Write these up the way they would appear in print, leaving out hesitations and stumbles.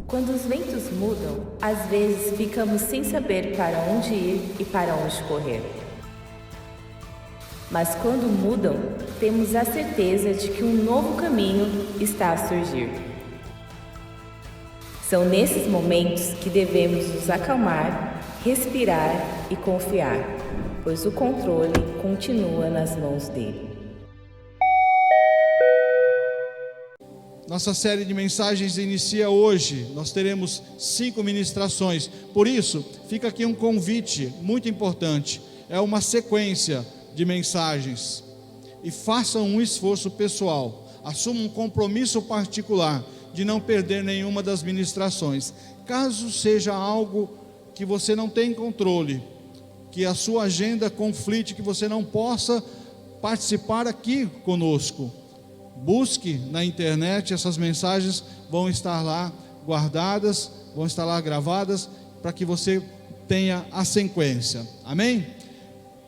Quando os ventos mudam, às vezes ficamos sem saber para onde ir e para onde correr. Mas quando mudam, temos a certeza de que um novo caminho está a surgir. São nesses momentos que devemos nos acalmar, respirar e confiar, pois o controle continua nas mãos dele. Nossa série de mensagens inicia hoje. Nós teremos 5 ministrações. Por isso, fica aqui um convite muito importante. É uma sequência de mensagens. E faça um esforço pessoal. Assuma um compromisso particular de não perder nenhuma das ministrações. Caso seja algo que você não tem controle, que a sua agenda conflite, que você não possa participar aqui conosco, busque na internet, essas mensagens vão estar lá guardadas, vão estar lá gravadas, para que você tenha a sequência, amém?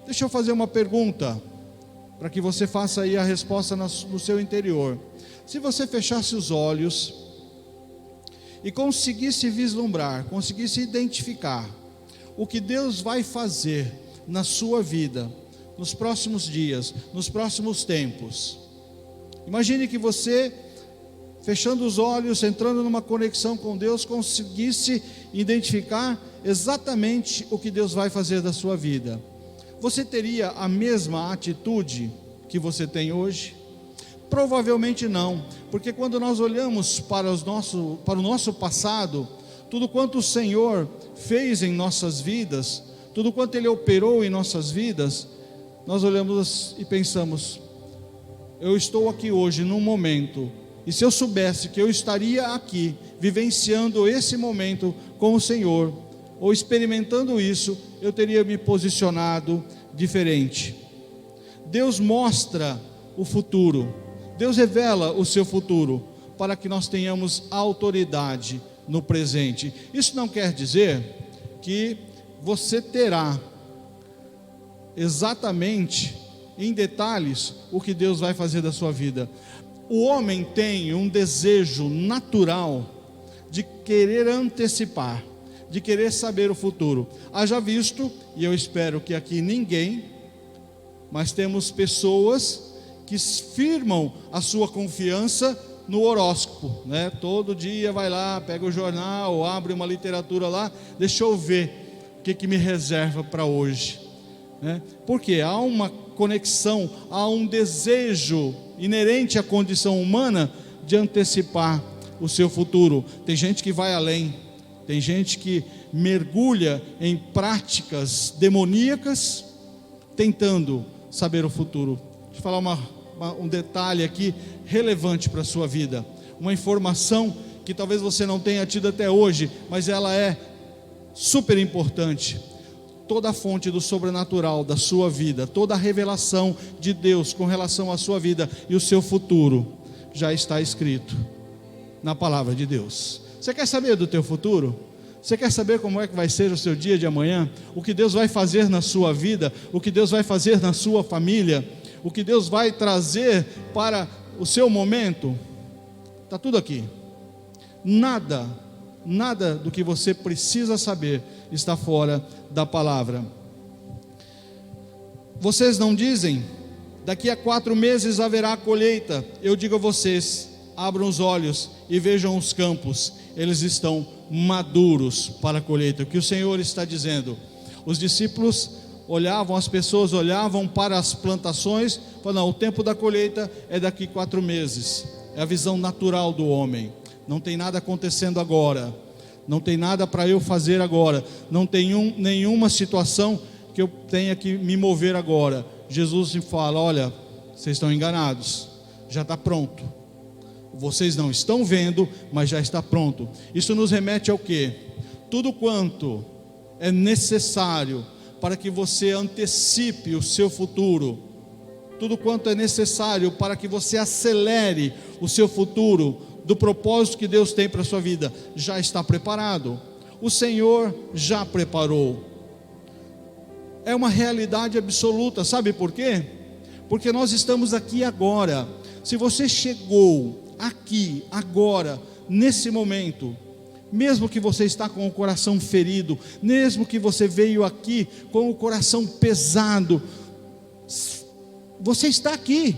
Deixa eu fazer uma pergunta, para que você faça aí a resposta no seu interior. Se você fechasse os olhos e conseguisse vislumbrar, conseguisse identificar o que Deus vai fazer na sua vida, nos próximos dias, nos próximos tempos. Imagine que você, fechando os olhos, entrando numa conexão com Deus, conseguisse identificar exatamente o que Deus vai fazer da sua vida. Você teria a mesma atitude que você tem hoje? Provavelmente não, porque quando nós olhamos para o nosso passado, tudo quanto o Senhor fez em nossas vidas, tudo quanto Ele operou em nossas vidas, nós olhamos e pensamos: eu estou aqui hoje num momento, e se eu soubesse que eu estaria aqui, vivenciando esse momento com o Senhor, ou experimentando isso, eu teria me posicionado diferente. Deus mostra o futuro, Deus revela o seu futuro, para que nós tenhamos autoridade no presente. Isso não quer dizer que você terá exatamente em detalhes o que Deus vai fazer da sua vida. O homem tem um desejo natural de querer antecipar, de querer saber o futuro. Haja visto, e eu espero que aqui ninguém, mas temos pessoas que firmam a sua confiança no horóscopo, né? Todo dia vai lá, pega o jornal, abre uma literatura lá, deixa eu ver o que me reserva para hoje, né? Porque há uma conexão, há um desejo inerente à condição humana de antecipar o seu futuro. Tem gente que vai além, tem gente que mergulha em práticas demoníacas, tentando saber o futuro. Deixa eu falar um detalhe aqui relevante para a sua vida, uma informação que talvez você não tenha tido até hoje, mas ela é super importante. Toda a fonte do sobrenatural da sua vida, toda a revelação de Deus com relação à sua vida e o seu futuro, já está escrito na palavra de Deus. Você quer saber do teu futuro? Você quer saber como é que vai ser o seu dia de amanhã? O que Deus vai fazer na sua vida? O que Deus vai fazer na sua família? O que Deus vai trazer para o seu momento? Está tudo aqui. Nada do que você precisa saber está fora da palavra. Vocês não dizem: daqui a 4 meses haverá colheita? Eu digo a vocês: abram os olhos e vejam os campos, eles estão maduros para a colheita. O que o Senhor está dizendo? Os discípulos olhavam, as pessoas olhavam para as plantações, falavam: não, o tempo da colheita é daqui 4 meses. É a visão natural do homem. Não tem nada acontecendo agora, não tem nada para eu fazer agora, não tem nenhuma situação que eu tenha que me mover agora. Jesus fala: olha, vocês estão enganados, já está pronto. Vocês não estão vendo, mas já está pronto. Isso nos remete ao quê? Tudo quanto é necessário para que você antecipe o seu futuro, tudo quanto é necessário para que você acelere o seu futuro, do propósito que Deus tem para a sua vida, já está preparado. O Senhor já preparou. É uma realidade absoluta. Sabe por quê? Porque nós estamos aqui agora. Se você chegou aqui agora, nesse momento, Mesmo que você está com o coração ferido, mesmo que você veio aqui com o coração pesado, você está aqui.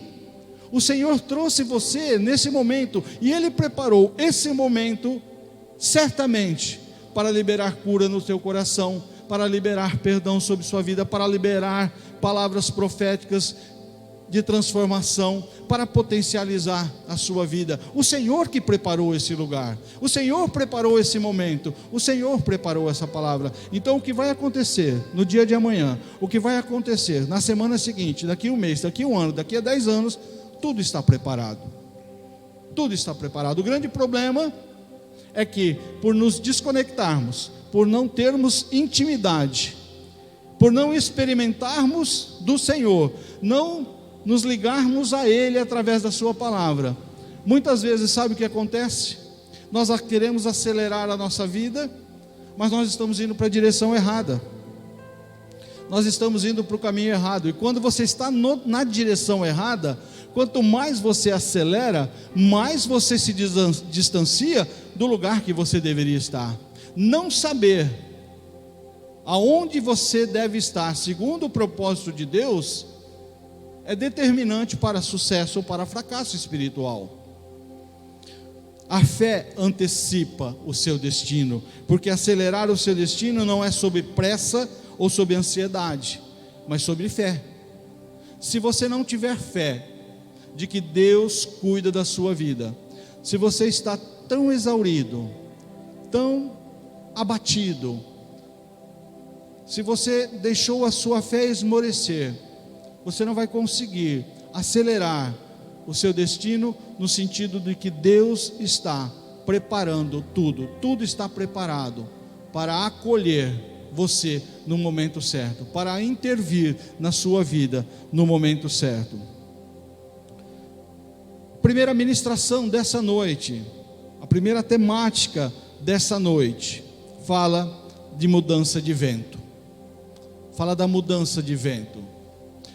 O Senhor trouxe você nesse momento, e Ele preparou esse momento, certamente, para liberar cura no teu coração, para liberar perdão sobre sua vida, para liberar palavras proféticas de transformação, para potencializar a sua vida. O Senhor que preparou esse lugar, o Senhor preparou esse momento, o Senhor preparou essa palavra. Então o que vai acontecer no dia de amanhã, o que vai acontecer na semana seguinte, daqui a um mês, daqui a um ano, daqui a 10 anos, tudo está preparado. Tudo está preparado. O grande problema é que, por nos desconectarmos, por não termos intimidade, por não experimentarmos do Senhor, não nos ligarmos a Ele através da sua palavra, muitas vezes, sabe o que acontece? Nós queremos acelerar a nossa vida, mas nós estamos indo para a direção errada. Nós estamos indo para o caminho errado. E quando você está na direção errada, quanto mais você acelera, mais você se distancia do lugar que você deveria estar. Não saber aonde você deve estar, segundo o propósito de Deus, é determinante para sucesso ou para fracasso espiritual. A fé antecipa o seu destino, porque acelerar o seu destino não é sob pressa ou sob ansiedade, mas sobre fé. Se você não tiver fé de que Deus cuida da sua vida, se você está tão exaurido, tão abatido, se você deixou a sua fé esmorecer, você não vai conseguir acelerar o seu destino, no sentido de que Deus está preparando tudo está preparado para acolher você no momento certo, para intervir na sua vida no momento certo. Primeira ministração dessa noite, a primeira temática dessa noite, fala de mudança de vento. Fala da mudança de vento.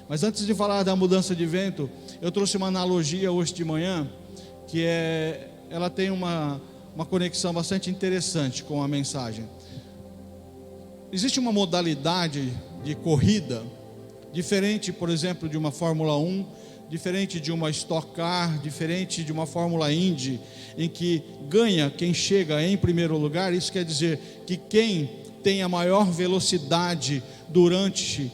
Mas antes de falar da mudança de vento, eu trouxe uma analogia hoje de manhã, que ela tem uma conexão bastante interessante com a mensagem. Existe uma modalidade de corrida, diferente, por exemplo, de uma Fórmula 1, diferente de uma Stock Car, diferente de uma Fórmula Indy, em que ganha quem chega em primeiro lugar. Isso quer dizer que quem tem a maior velocidade durante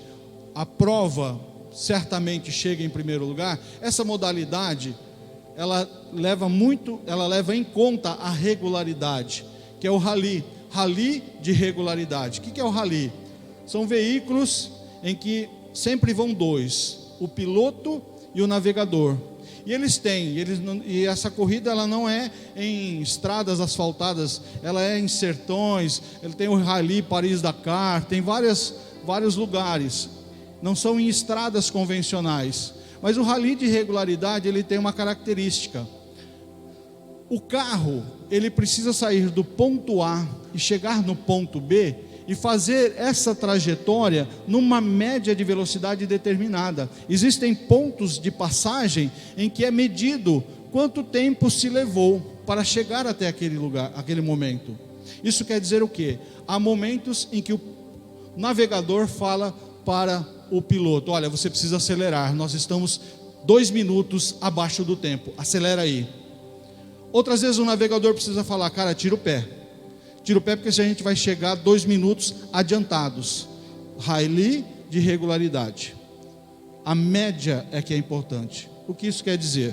a prova certamente chega em primeiro lugar. Essa modalidade, ela leva em conta a regularidade, que é o rally de regularidade. O que é o rally? São veículos em que sempre vão dois, o piloto e o navegador. E essa corrida, ela não é em estradas asfaltadas, ela é em sertões. Ele tem o rally Paris-Dakar, tem vários lugares. Não são em estradas convencionais, mas o rally de regularidade, ele tem uma característica. O carro, ele precisa sair do ponto A e chegar no ponto B e fazer essa trajetória numa média de velocidade determinada. Existem pontos de passagem em que é medido quanto tempo se levou para chegar até aquele lugar, aquele momento. Isso quer dizer o quê? Há momentos em que o navegador fala para o piloto: olha, você precisa acelerar, nós estamos 2 minutos abaixo do tempo, acelera aí. Outras vezes o navegador precisa falar: cara, tira o pé, porque se a gente vai chegar 2 minutos adiantados. Rally de regularidade, a média é que é importante. O que isso quer dizer?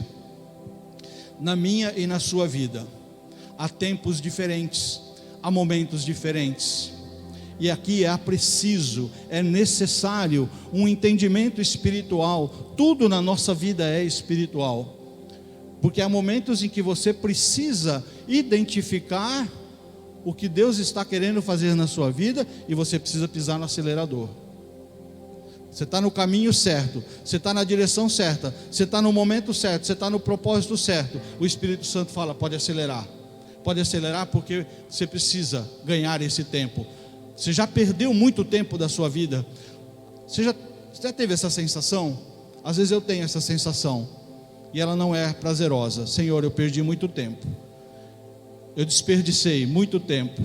Na minha e na sua vida, há tempos diferentes, há momentos diferentes. E aqui é necessário um entendimento espiritual. Tudo na nossa vida é espiritual, porque há momentos em que você precisa identificar o que Deus está querendo fazer na sua vida, e você precisa pisar no acelerador. Você está no caminho certo, você está na direção certa, você está no momento certo, você está no propósito certo. O Espírito Santo fala: pode acelerar, porque você precisa ganhar esse tempo. Você já perdeu muito tempo da sua vida. Você já teve essa sensação? Às vezes eu tenho essa sensação, e ela não é prazerosa. Senhor, eu perdi muito tempo. eu desperdicei muito tempo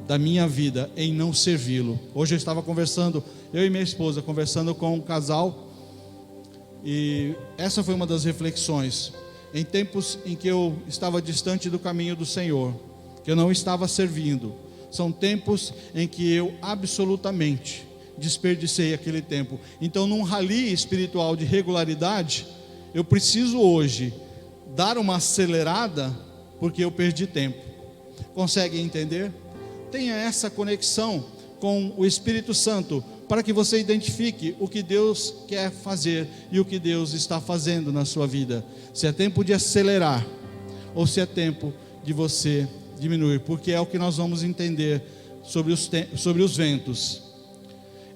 da minha vida em não servi-lo. Hoje eu estava conversando, eu e minha esposa, conversando com um casal, e essa foi uma das reflexões. Em tempos em que eu estava distante do caminho do Senhor, que eu não estava servindo, são tempos em que eu absolutamente desperdicei aquele tempo. Então, num rally espiritual de regularidade, eu preciso hoje dar uma acelerada, porque eu perdi tempo. Consegue entender? Tenha essa conexão com o Espírito Santo, para que você identifique o que Deus quer fazer e o que Deus está fazendo na sua vida. Se é tempo de acelerar ou se é tempo de você diminuir, porque é o que nós vamos entender sobre os ventos.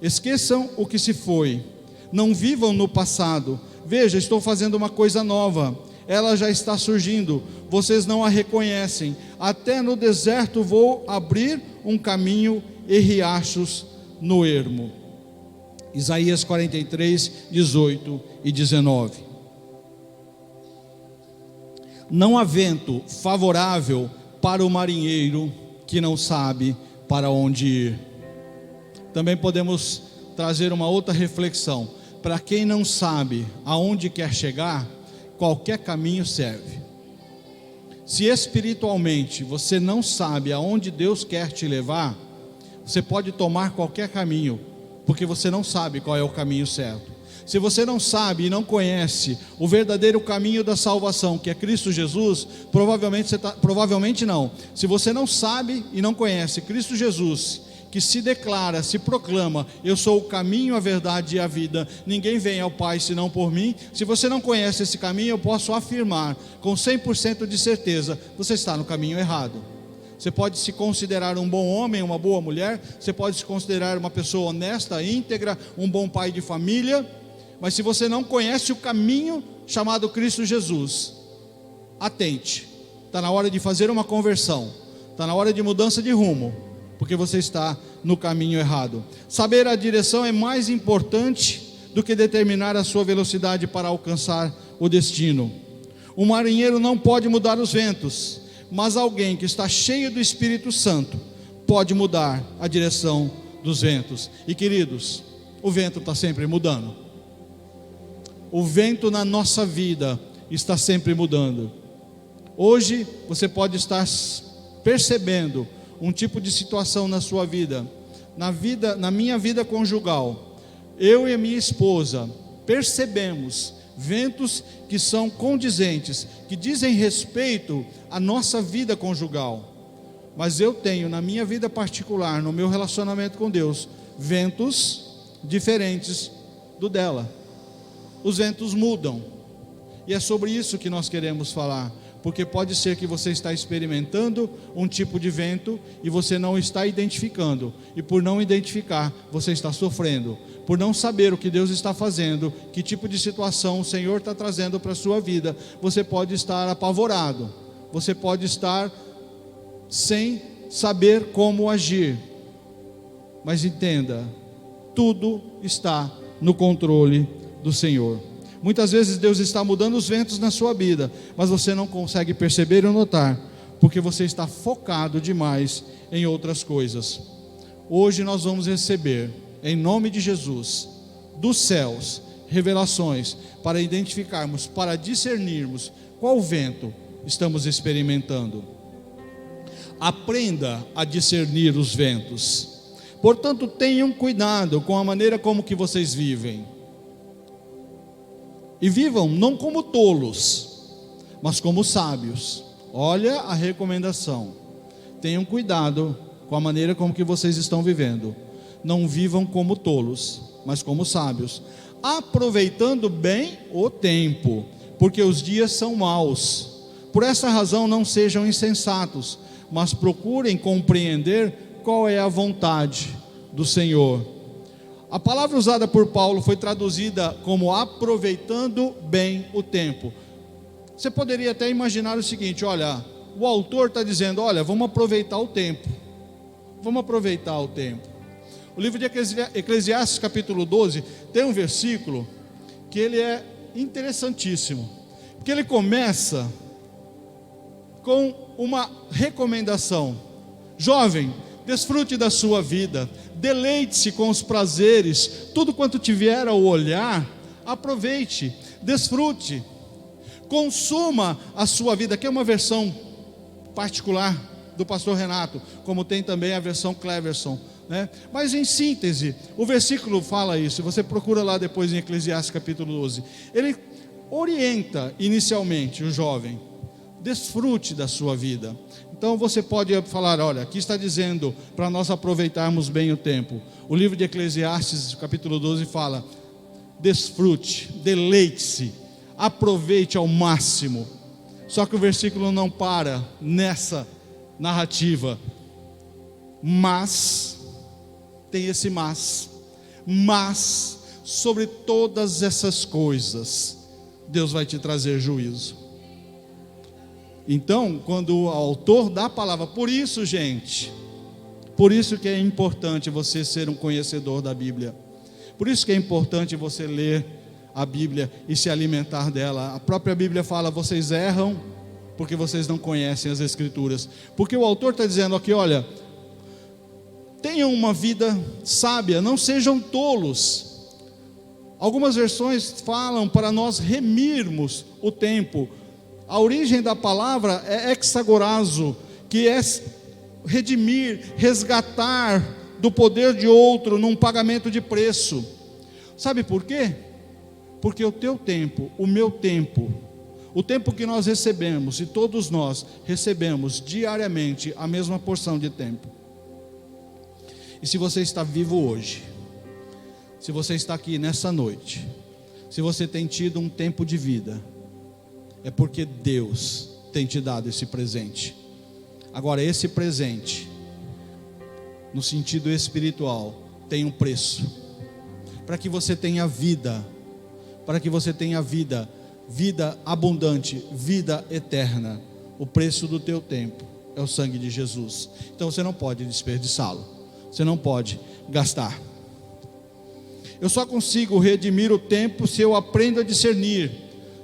Esqueçam o que se foi, não vivam no passado. Veja, estou fazendo uma coisa nova, ela já está surgindo, vocês não a reconhecem. Até no deserto vou abrir um caminho e riachos no ermo. Isaías 43, 18 e 19. Não há vento favorável para o marinheiro que não sabe para onde ir. Também podemos trazer uma outra reflexão. Para quem não sabe aonde quer chegar, qualquer caminho serve. Se espiritualmente você não sabe aonde Deus quer te levar, você pode tomar qualquer caminho, porque você não sabe qual é o caminho certo. Se você não sabe e não conhece o verdadeiro caminho da salvação, que é Cristo Jesus, provavelmente não. Se você não sabe e não conhece Cristo Jesus, que se declara, se proclama, eu sou o caminho, a verdade e a vida, ninguém vem ao Pai senão por mim. Se você não conhece esse caminho, eu posso afirmar com 100% de certeza, você está no caminho errado. Você pode se considerar um bom homem, uma boa mulher, você pode se considerar uma pessoa honesta, íntegra, um bom pai de família, mas se você não conhece o caminho chamado Cristo Jesus, atente, está na hora de fazer uma conversão, está na hora de mudança de rumo, porque você está no caminho errado. Saber a direção é mais importante do que determinar a sua velocidade para alcançar o destino. O marinheiro não pode mudar os ventos, mas alguém que está cheio do Espírito Santo pode mudar a direção dos ventos. E queridos, o vento está sempre mudando. O vento na nossa vida está sempre mudando. Hoje você pode estar percebendo um tipo de situação na sua vida, na minha vida conjugal. Eu e a minha esposa percebemos ventos que são condizentes, que dizem respeito à nossa vida conjugal. Mas eu tenho na minha vida particular, no meu relacionamento com Deus, ventos diferentes do dela. Os ventos mudam, e é sobre isso que nós queremos falar, porque pode ser que você está experimentando um tipo de vento e você não está identificando, e por não identificar, você está sofrendo, por não saber o que Deus está fazendo, que tipo de situação o Senhor está trazendo para a sua vida, você pode estar apavorado, você pode estar sem saber como agir, mas entenda, tudo está no controle do Senhor. Muitas vezes Deus está mudando os ventos na sua vida, mas você não consegue perceber ou notar, porque você está focado demais em outras coisas. Hoje nós vamos receber, em nome de Jesus, dos céus, revelações, para identificarmos, para discernirmos qual vento estamos experimentando. Aprenda a discernir os ventos. Portanto, tenham cuidado com a maneira como que vocês vivem. E vivam não como tolos, mas como sábios. Olha a recomendação. Tenham cuidado com a maneira como que vocês estão vivendo. Não vivam como tolos, mas como sábios, aproveitando bem o tempo, porque os dias são maus. Por essa razão não sejam insensatos, mas procurem compreender qual é a vontade do Senhor. A palavra usada por Paulo foi traduzida como aproveitando bem o tempo. Você poderia até imaginar o seguinte: olha, o autor está dizendo, olha, vamos aproveitar o tempo. Vamos aproveitar o tempo. O livro de Eclesiastes capítulo 12 tem um versículo que ele é interessantíssimo, porque ele começa com uma recomendação: jovem, desfrute da sua vida, deleite-se com os prazeres, tudo quanto tiver ao olhar, aproveite, desfrute, consuma a sua vida. Aqui é uma versão particular do pastor Renato, como tem também a versão Cleverson, né? Mas em síntese, o versículo fala isso, você procura lá depois em Eclesiastes capítulo 12, ele orienta inicialmente o jovem: desfrute da sua vida. Então você pode falar: olha, aqui está dizendo para nós aproveitarmos bem o tempo. O livro de Eclesiastes capítulo 12 fala: desfrute, deleite-se, aproveite ao máximo. Só que o versículo não para nessa narrativa, mas tem esse mas sobre todas essas coisas Deus vai te trazer juízo. Então, quando o autor da palavra, por isso, gente, por isso que é importante você ser um conhecedor da Bíblia, por isso que é importante você ler a Bíblia e se alimentar dela. A própria Bíblia fala: vocês erram porque vocês não conhecem as Escrituras. Porque o autor está dizendo aqui: olha, tenham uma vida sábia, não sejam tolos. Algumas versões falam para nós remirmos o tempo. A origem da palavra é exagorazo, que é redimir, resgatar do poder de outro num pagamento de preço. Sabe por quê? Porque o teu tempo, o meu tempo, o tempo que nós recebemos, e todos nós recebemos diariamente a mesma porção de tempo. E se você está vivo hoje, se você está aqui nessa noite, se você tem tido um tempo de vida, é porque Deus tem te dado esse presente. Agora, esse presente, no sentido espiritual, tem um preço. Para que você tenha vida, para que você tenha vida, vida abundante, vida eterna, o preço do teu tempo é o sangue de Jesus. Então você não pode desperdiçá-lo, você não pode gastar. Eu só consigo redimir o tempo se eu aprendo a discernir.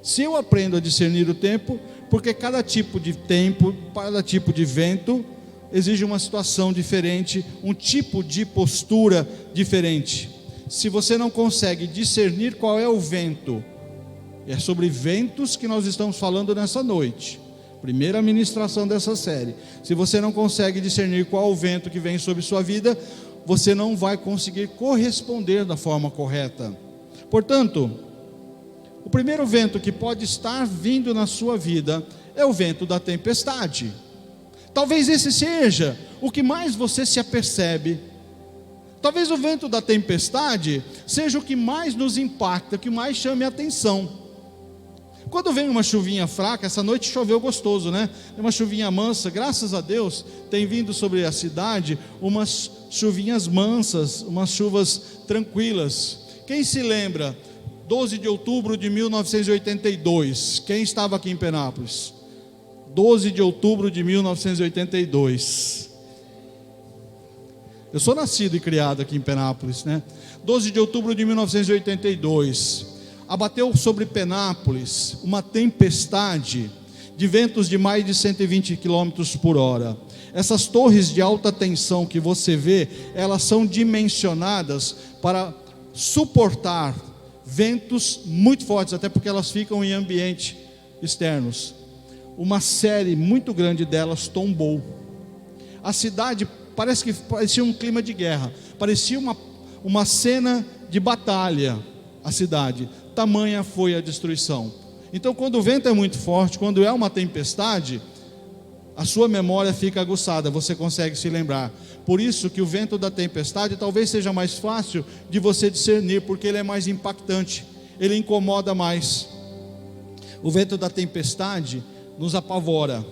Se eu aprendo a discernir o tempo, porque cada tipo de tempo, cada tipo de vento exige uma situação diferente, um tipo de postura diferente. Se você não consegue discernir qual é o vento, é sobre ventos que nós estamos falando nessa noite, primeira ministração dessa série. Se você não consegue discernir qual o vento que vem sobre sua vida, você não vai conseguir corresponder da forma correta. Portanto, o primeiro vento que pode estar vindo na sua vida é o vento da tempestade. Talvez esse seja o que mais você se apercebe. Talvez o vento da tempestade seja o que mais nos impacta, o que mais chame a atenção. Quando vem uma chuvinha fraca, essa noite choveu gostoso, né? Uma chuvinha mansa, graças a Deus, tem vindo sobre a cidade umas chuvinhas mansas, umas chuvas tranquilas. Quem se lembra? 12 de outubro de 1982, quem estava aqui em Penápolis? 12 de outubro de 1982. Eu sou nascido e criado aqui em Penápolis, né? 12 de outubro de 1982, abateu sobre Penápolis uma tempestade de ventos de mais de 120 km por hora. Essas torres de alta tensão que você vê, elas são dimensionadas para suportar ventos muito fortes, até porque elas ficam em ambientes externos. Uma série muito grande delas tombou. A cidade parecia um clima de guerra, parecia uma cena de batalha, a cidade, tamanha foi a destruição. Então, quando o vento é muito forte, quando é uma tempestade, a sua memória fica aguçada, você consegue se lembrar. Por isso que o vento da tempestade talvez seja mais fácil de você discernir, porque ele é mais impactante, ele incomoda mais. O vento da tempestade nos apavora.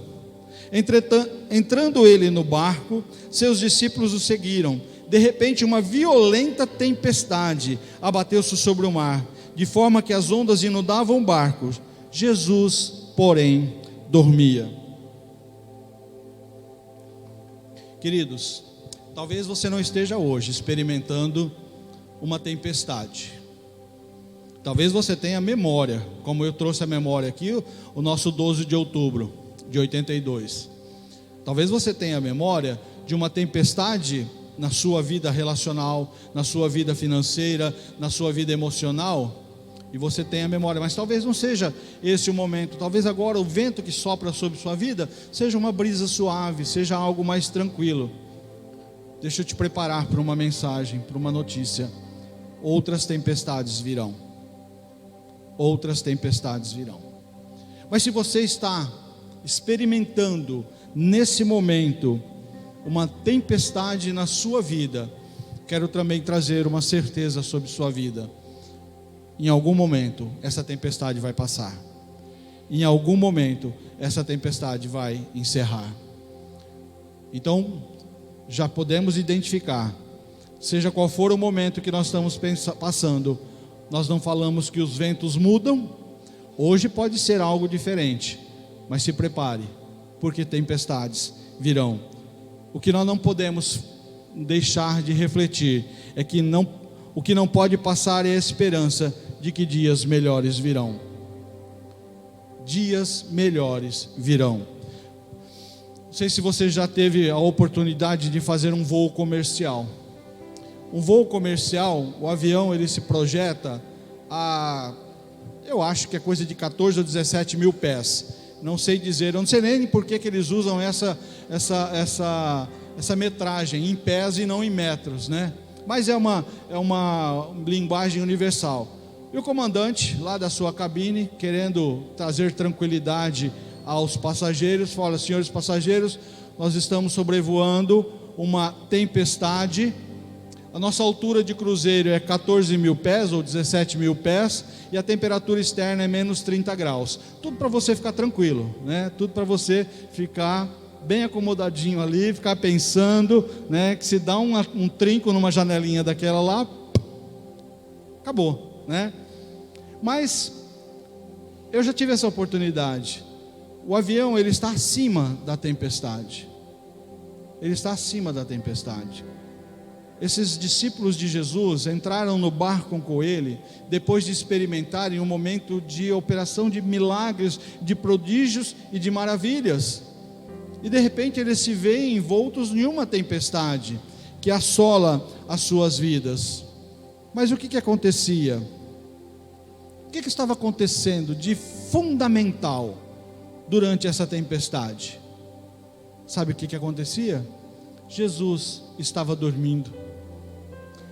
Entretanto, entrando ele no barco, seus discípulos o seguiram. De repente, uma violenta tempestade abateu-se sobre o mar, de forma que as ondas inundavam o barco. Jesus, porém, dormia. Queridos, talvez você não esteja hoje experimentando uma tempestade. Talvez você tenha memória, como eu trouxe a memória aqui, o nosso 12 de outubro. de 82. Talvez você tenha a memória de uma tempestade na sua vida relacional, na sua vida financeira, na sua vida emocional, e você tenha a memória, mas talvez não seja esse o momento. Talvez agora o vento que sopra sobre sua vida seja uma brisa suave, seja algo mais tranquilo. Deixa eu te preparar para uma mensagem, para uma notícia. Outras tempestades virão. Outras tempestades virão. Mas se você está experimentando nesse momento uma tempestade na sua vida, quero também trazer uma certeza sobre sua vida. Em algum momento essa tempestade vai passar. Em algum momento essa tempestade vai encerrar. Então já podemos identificar, seja qual for o momento que nós estamos passando, nós não falamos que os ventos mudam. Hoje pode ser algo diferente, mas se prepare, porque tempestades virão. O que nós não podemos deixar de refletir é que o que não pode passar é a esperança de que dias melhores virão. Dias melhores virão. Não sei se você já teve a oportunidade de fazer um voo comercial. Um voo comercial, o avião ele se projeta a, eu acho que é coisa de 14 ou 17 mil pés. Não sei dizer, eu não sei nem por que eles usam essa metragem em pés e não em metros, né? Mas é uma linguagem universal. E o comandante lá da sua cabine, querendo trazer tranquilidade aos passageiros, fala: senhores passageiros, nós estamos sobrevoando uma tempestade. A nossa altura de cruzeiro é 14 mil pés ou 17 mil pés, e a temperatura externa é menos 30 graus. Tudo para você ficar tranquilo, né? Tudo para você ficar bem acomodadinho ali, ficar pensando, né? Que se dá um trinco numa janelinha daquela lá, acabou, né? Mas eu já tive essa oportunidade. O avião ele está acima da tempestade. Ele está acima da tempestade. Esses discípulos de Jesus entraram no barco com ele depois de experimentarem um momento de operação de milagres, de prodígios e de maravilhas. E de repente eles se veem envoltos em uma tempestade que assola as suas vidas. Mas o que acontecia? O que estava acontecendo de fundamental durante essa tempestade? Sabe o que acontecia? Jesus estava dormindo.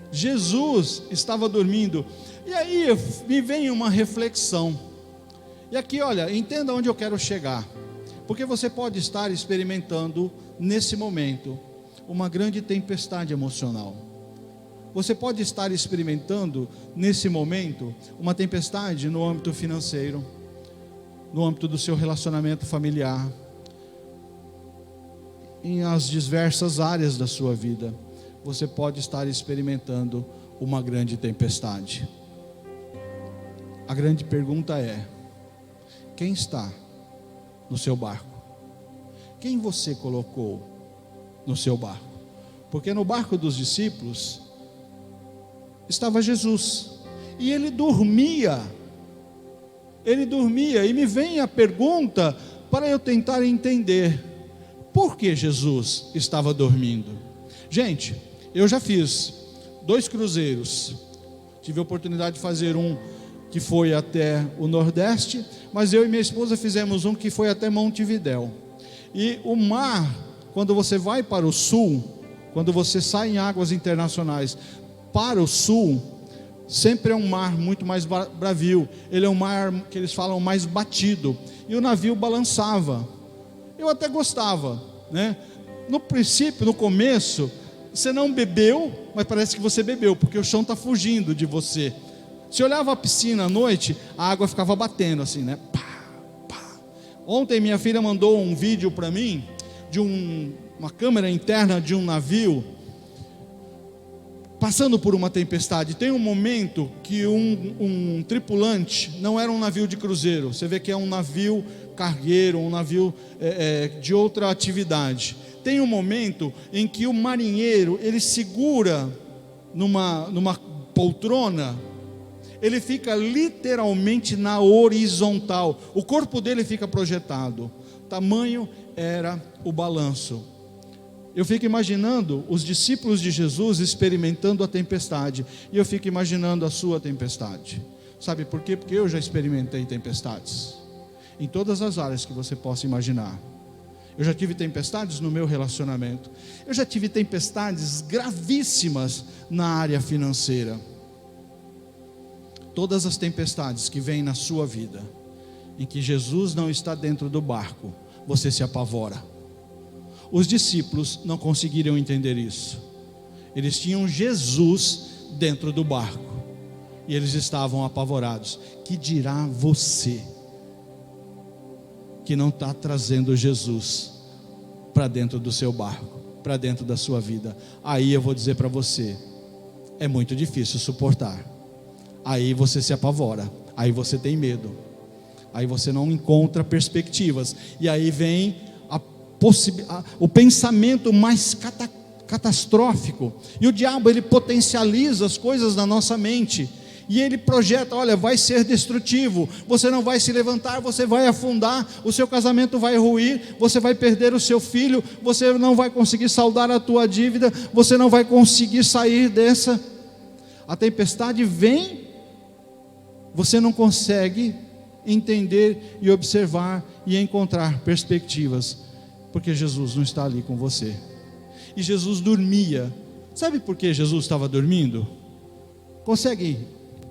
Jesus estava dormindo. E aí me vem uma reflexão. E aqui, olha, entenda onde eu quero chegar. Porque você pode estar experimentando nesse momento uma grande tempestade emocional. Você pode estar experimentando nesse momento uma tempestade no âmbito financeiro, no âmbito do seu relacionamento familiar, em as diversas áreas da sua vida. Você pode estar experimentando uma grande tempestade. A grande pergunta é: quem está no seu barco? Quem você colocou no seu barco? Porque no barco dos discípulos estava Jesus, e ele dormia, e me vem a pergunta para eu tentar entender, por que Jesus estava dormindo? Gente, eu já fiz 2 cruzeiros, tive a oportunidade de fazer um que foi até o Nordeste, mas eu e minha esposa fizemos um que foi até Montevidéu. E o mar, quando você vai para o sul, quando você sai em águas internacionais para o sul, sempre é um mar muito mais bravio. Ele é um mar que eles falam mais batido, e o navio balançava. Eu até gostava, né? No princípio, no começo, você não bebeu, mas parece que você bebeu, porque o chão está fugindo de você. Se olhava a piscina à noite, a água ficava batendo assim, né? Pá, pá. Ontem minha filha mandou um vídeo para mim de uma câmera interna de um navio passando por uma tempestade. Tem um momento que um tripulante, não era um navio de cruzeiro, você vê que é um navio cargueiro, um navio de outra atividade. Tem um momento em que o marinheiro, ele segura numa poltrona, ele fica literalmente na horizontal, o corpo dele fica projetado. Tamanho era o balanço. Eu fico imaginando os discípulos de Jesus experimentando a tempestade, e eu fico imaginando a sua tempestade. Sabe por quê? Porque eu já experimentei tempestades em todas as áreas que você possa imaginar. Eu já tive tempestades no meu relacionamento. Eu já tive tempestades gravíssimas na área financeira. Todas as tempestades que vêm na sua vida, em que Jesus não está dentro do barco, você se apavora. Os discípulos não conseguiram entender isso. Eles tinham Jesus dentro do barco e eles estavam apavorados. Que dirá você que não está trazendo Jesus para dentro do seu barco, para dentro da sua vida? Aí eu vou dizer para você, é muito difícil suportar. Aí você se apavora, aí você tem medo, aí você não encontra perspectivas, e aí vem o pensamento mais catastrófico, e o diabo ele potencializa as coisas na nossa mente, e ele projeta: olha, vai ser destrutivo, você não vai se levantar, você vai afundar, o seu casamento vai ruir, você vai perder o seu filho, você não vai conseguir saldar a tua dívida, você não vai conseguir sair dessa. A tempestade vem, você não consegue entender e observar e encontrar perspectivas, porque Jesus não está ali com você. E Jesus dormia. Sabe por que Jesus estava dormindo? Consegue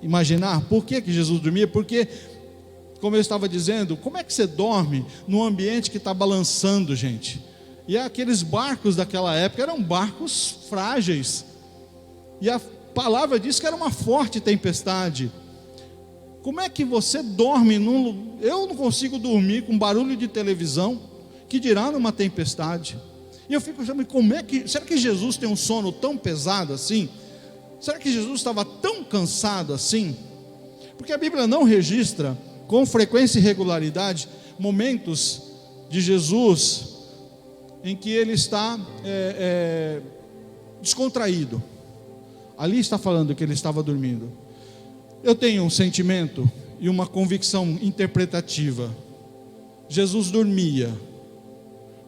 imaginar por que Jesus dormia? Porque, como eu estava dizendo, como é que você dorme num ambiente que está balançando, gente? E aqueles barcos daquela época eram barcos frágeis, e a palavra diz que era uma forte tempestade. Como é que você dorme eu não consigo dormir com barulho de televisão, que dirá numa tempestade? E eu fico pensando, será que Jesus tem um sono tão pesado assim? Será que Jesus estava tão cansado assim? Porque a Bíblia não registra com frequência e regularidade momentos de Jesus em que ele está descontraído. Ali está falando que ele estava dormindo. Eu tenho um sentimento e uma convicção interpretativa. Jesus dormia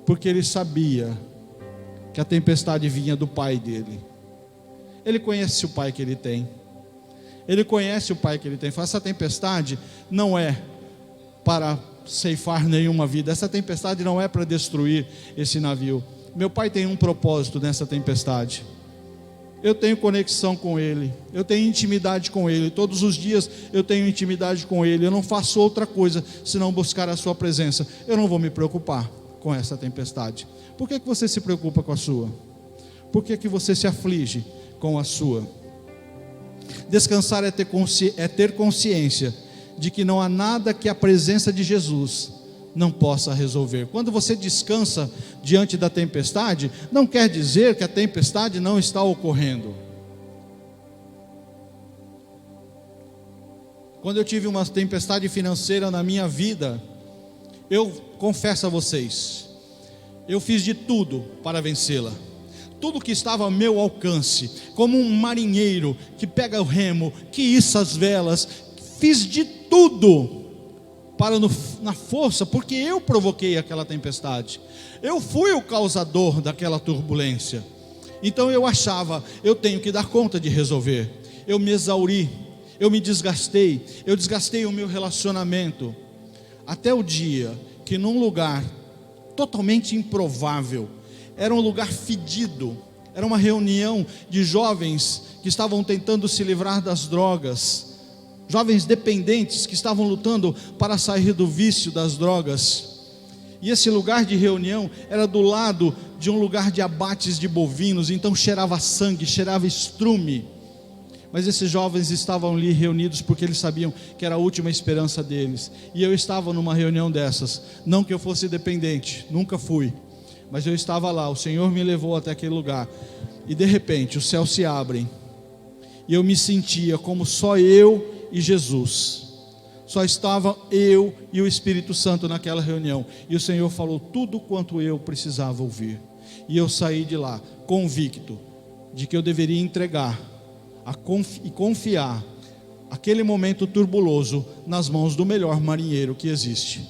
porque ele sabia que a tempestade vinha do pai dele. Ele conhece o pai que ele tem. Ele conhece o pai que ele tem. Essa tempestade não é para ceifar nenhuma vida. Essa tempestade não é para destruir esse navio. Meu pai tem um propósito nessa tempestade. Eu tenho conexão com ele, eu tenho intimidade com ele, todos os dias eu tenho intimidade com ele. Eu não faço outra coisa senão buscar a sua presença. Eu não vou me preocupar com essa tempestade. Por que você se preocupa com a sua? Por que você se aflige com a sua? Descansar é ter consciência de que não há nada que a presença de Jesus não possa resolver. Quando você descansa diante da tempestade, não quer dizer que a tempestade não está ocorrendo. Quando eu tive uma tempestade financeira na minha vida, eu confesso a vocês, eu fiz de tudo para vencê-la. Tudo que estava ao meu alcance, como um marinheiro que pega o remo, que issa as velas, fiz de tudo na força, porque eu provoquei aquela tempestade. Eu fui o causador daquela turbulência. Então eu achava, eu tenho que dar conta de resolver. Eu me exauri, eu me desgastei, eu desgastei o meu relacionamento, até o dia que num lugar totalmente improvável, era um lugar fedido, era uma reunião de jovens que estavam tentando se livrar das drogas, jovens dependentes que estavam lutando para sair do vício das drogas. E esse lugar de reunião era do lado de um lugar de abates de bovinos, então cheirava sangue, cheirava estrume. Mas esses jovens estavam ali reunidos porque eles sabiam que era a última esperança deles. E eu estava numa reunião dessas, não que eu fosse dependente, nunca fui, mas eu estava lá, o Senhor me levou até aquele lugar. E de repente os céus se abrem, e eu me sentia como só eu e Jesus, só estava eu e o Espírito Santo naquela reunião, e o Senhor falou tudo quanto eu precisava ouvir, e eu saí de lá convicto de que eu deveria entregar e confiar aquele momento turbuloso nas mãos do melhor marinheiro que existe,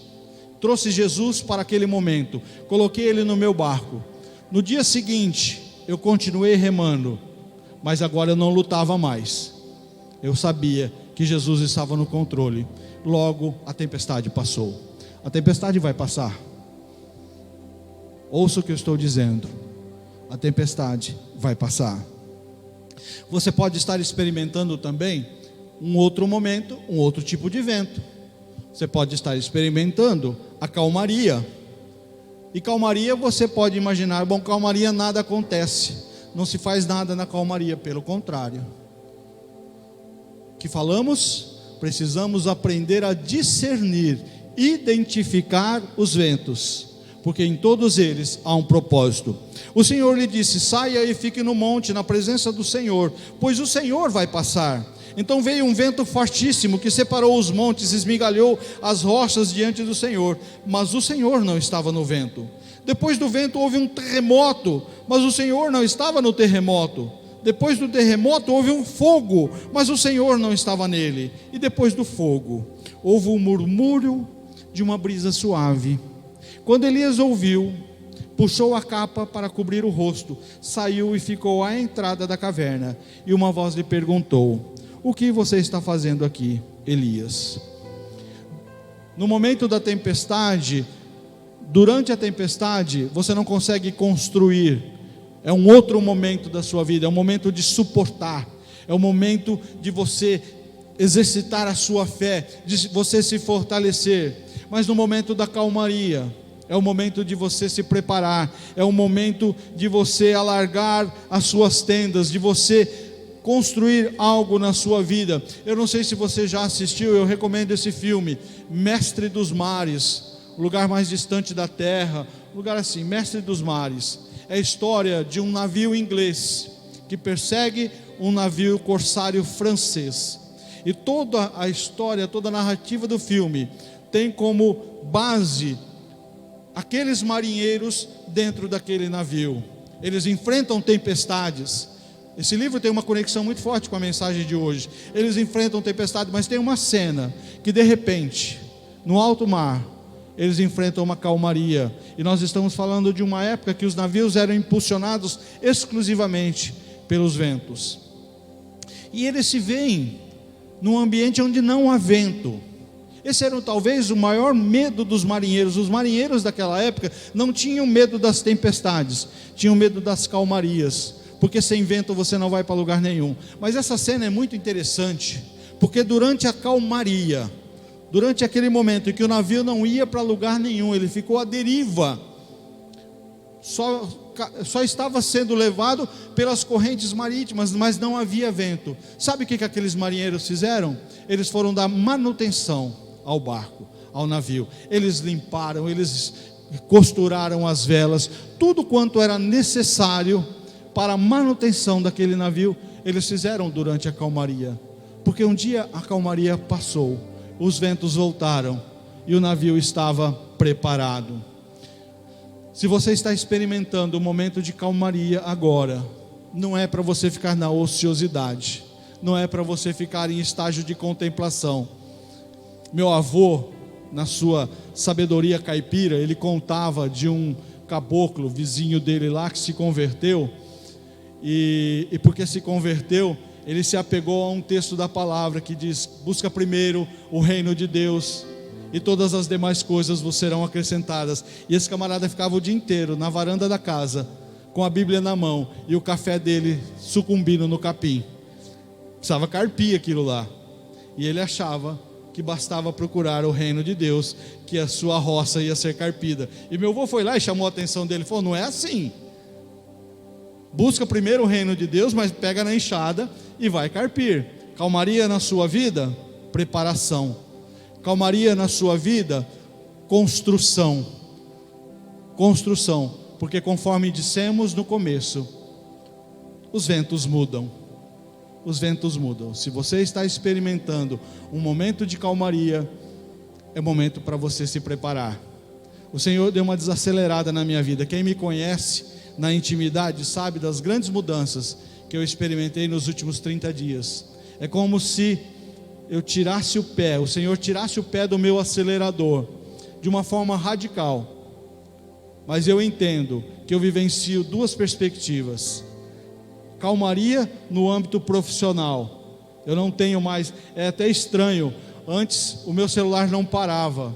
trouxe Jesus para aquele momento, coloquei ele no meu barco. No dia seguinte, eu continuei remando, mas agora eu não lutava mais. Eu sabia que Jesus estava no controle. Logo, a tempestade passou. A tempestade vai passar. Ouça o que eu estou dizendo. A tempestade vai passar. Você pode estar experimentando também um outro momento, um outro tipo de vento. Você pode estar experimentando a calmaria. E calmaria você pode imaginar, bom, calmaria nada acontece, não se faz nada na calmaria, pelo contrário. Que falamos? Precisamos aprender a discernir, identificar os ventos, porque em todos eles há um propósito. O Senhor lhe disse: saia e fique no monte, na presença do Senhor, pois o Senhor vai passar. Então veio um vento fortíssimo que separou os montes, esmigalhou as rochas diante do Senhor, mas o Senhor não estava no vento. Depois do vento houve um terremoto, mas o Senhor não estava no terremoto. Depois do terremoto houve um fogo, mas o Senhor não estava nele. E depois do fogo houve um murmúrio de uma brisa suave. Quando Elias ouviu, puxou a capa para cobrir o rosto, saiu e ficou à entrada da caverna. E uma voz lhe perguntou: o que você está fazendo aqui, Elias? No momento da tempestade, durante a tempestade, você não consegue construir. É um outro momento da sua vida, é um momento de suportar, é um momento de você exercitar a sua fé, de você se fortalecer. Mas no momento da calmaria, é o momento de você se preparar, é o momento de você alargar as suas tendas, de você construir algo na sua vida. Eu não sei se você já assistiu, eu recomendo esse filme, Mestre dos Mares, o lugar mais distante da terra, lugar assim, Mestre dos Mares. É a história de um navio inglês que persegue um navio corsário francês. E toda a história, toda a narrativa do filme tem como base aqueles marinheiros dentro daquele navio. Eles enfrentam tempestades. Esse livro tem uma conexão muito forte com a mensagem de hoje. Eles enfrentam tempestade, mas tem uma cena que de repente, no alto mar, eles enfrentam uma calmaria. E nós estamos falando de uma época que os navios eram impulsionados exclusivamente pelos ventos. E eles se veem num ambiente onde não há vento. Esse era talvez o maior medo dos marinheiros. Os marinheiros daquela época não tinham medo das tempestades, tinham medo das calmarias, porque sem vento você não vai para lugar nenhum. Mas essa cena é muito interessante, porque durante a calmaria, durante aquele momento em que o navio não ia para lugar nenhum, ele ficou à deriva, só estava sendo levado pelas correntes marítimas, mas não havia vento. Sabe o que aqueles marinheiros fizeram? Eles foram dar manutenção ao barco, ao navio. Eles limparam, eles costuraram as velas, tudo quanto era necessário para a manutenção daquele navio, eles fizeram durante a calmaria. Porque um dia a calmaria passou, os ventos voltaram e o navio estava preparado. Se você está experimentando um momento de calmaria agora, não é para você ficar na ociosidade, não é para você ficar em estágio de contemplação. Meu avô, na sua sabedoria caipira, ele contava de um caboclo, vizinho dele lá, que se converteu, e porque se converteu, ele se apegou a um texto da palavra que diz: busca primeiro o reino de Deus, e todas as demais coisas vos serão acrescentadas. E esse camarada ficava o dia inteiro na varanda da casa, com a Bíblia na mão, e o café dele sucumbindo no capim. Precisava carpir aquilo lá, e ele achava que bastava procurar o reino de Deus, que a sua roça ia ser carpida. E meu avô foi lá e chamou a atenção dele, falou: não é assim, busca primeiro o reino de Deus, mas pega na enxada e vai carpir. Calmaria na sua vida? Preparação. Calmaria na sua vida? Construção. Construção, porque conforme dissemos no começo, os ventos mudam. Os ventos mudam. Se você está experimentando um momento de calmaria, é momento para você se preparar. O Senhor deu uma desacelerada na minha vida. Quem me conhece na intimidade sabe das grandes mudanças que eu experimentei nos últimos 30 dias. É como se eu tirasse o pé, o Senhor tirasse o pé do meu acelerador de uma forma radical. Mas eu entendo que eu vivencio duas perspectivas. Calmaria no âmbito profissional. Eu não tenho mais, é até estranho. Antes o meu celular não parava.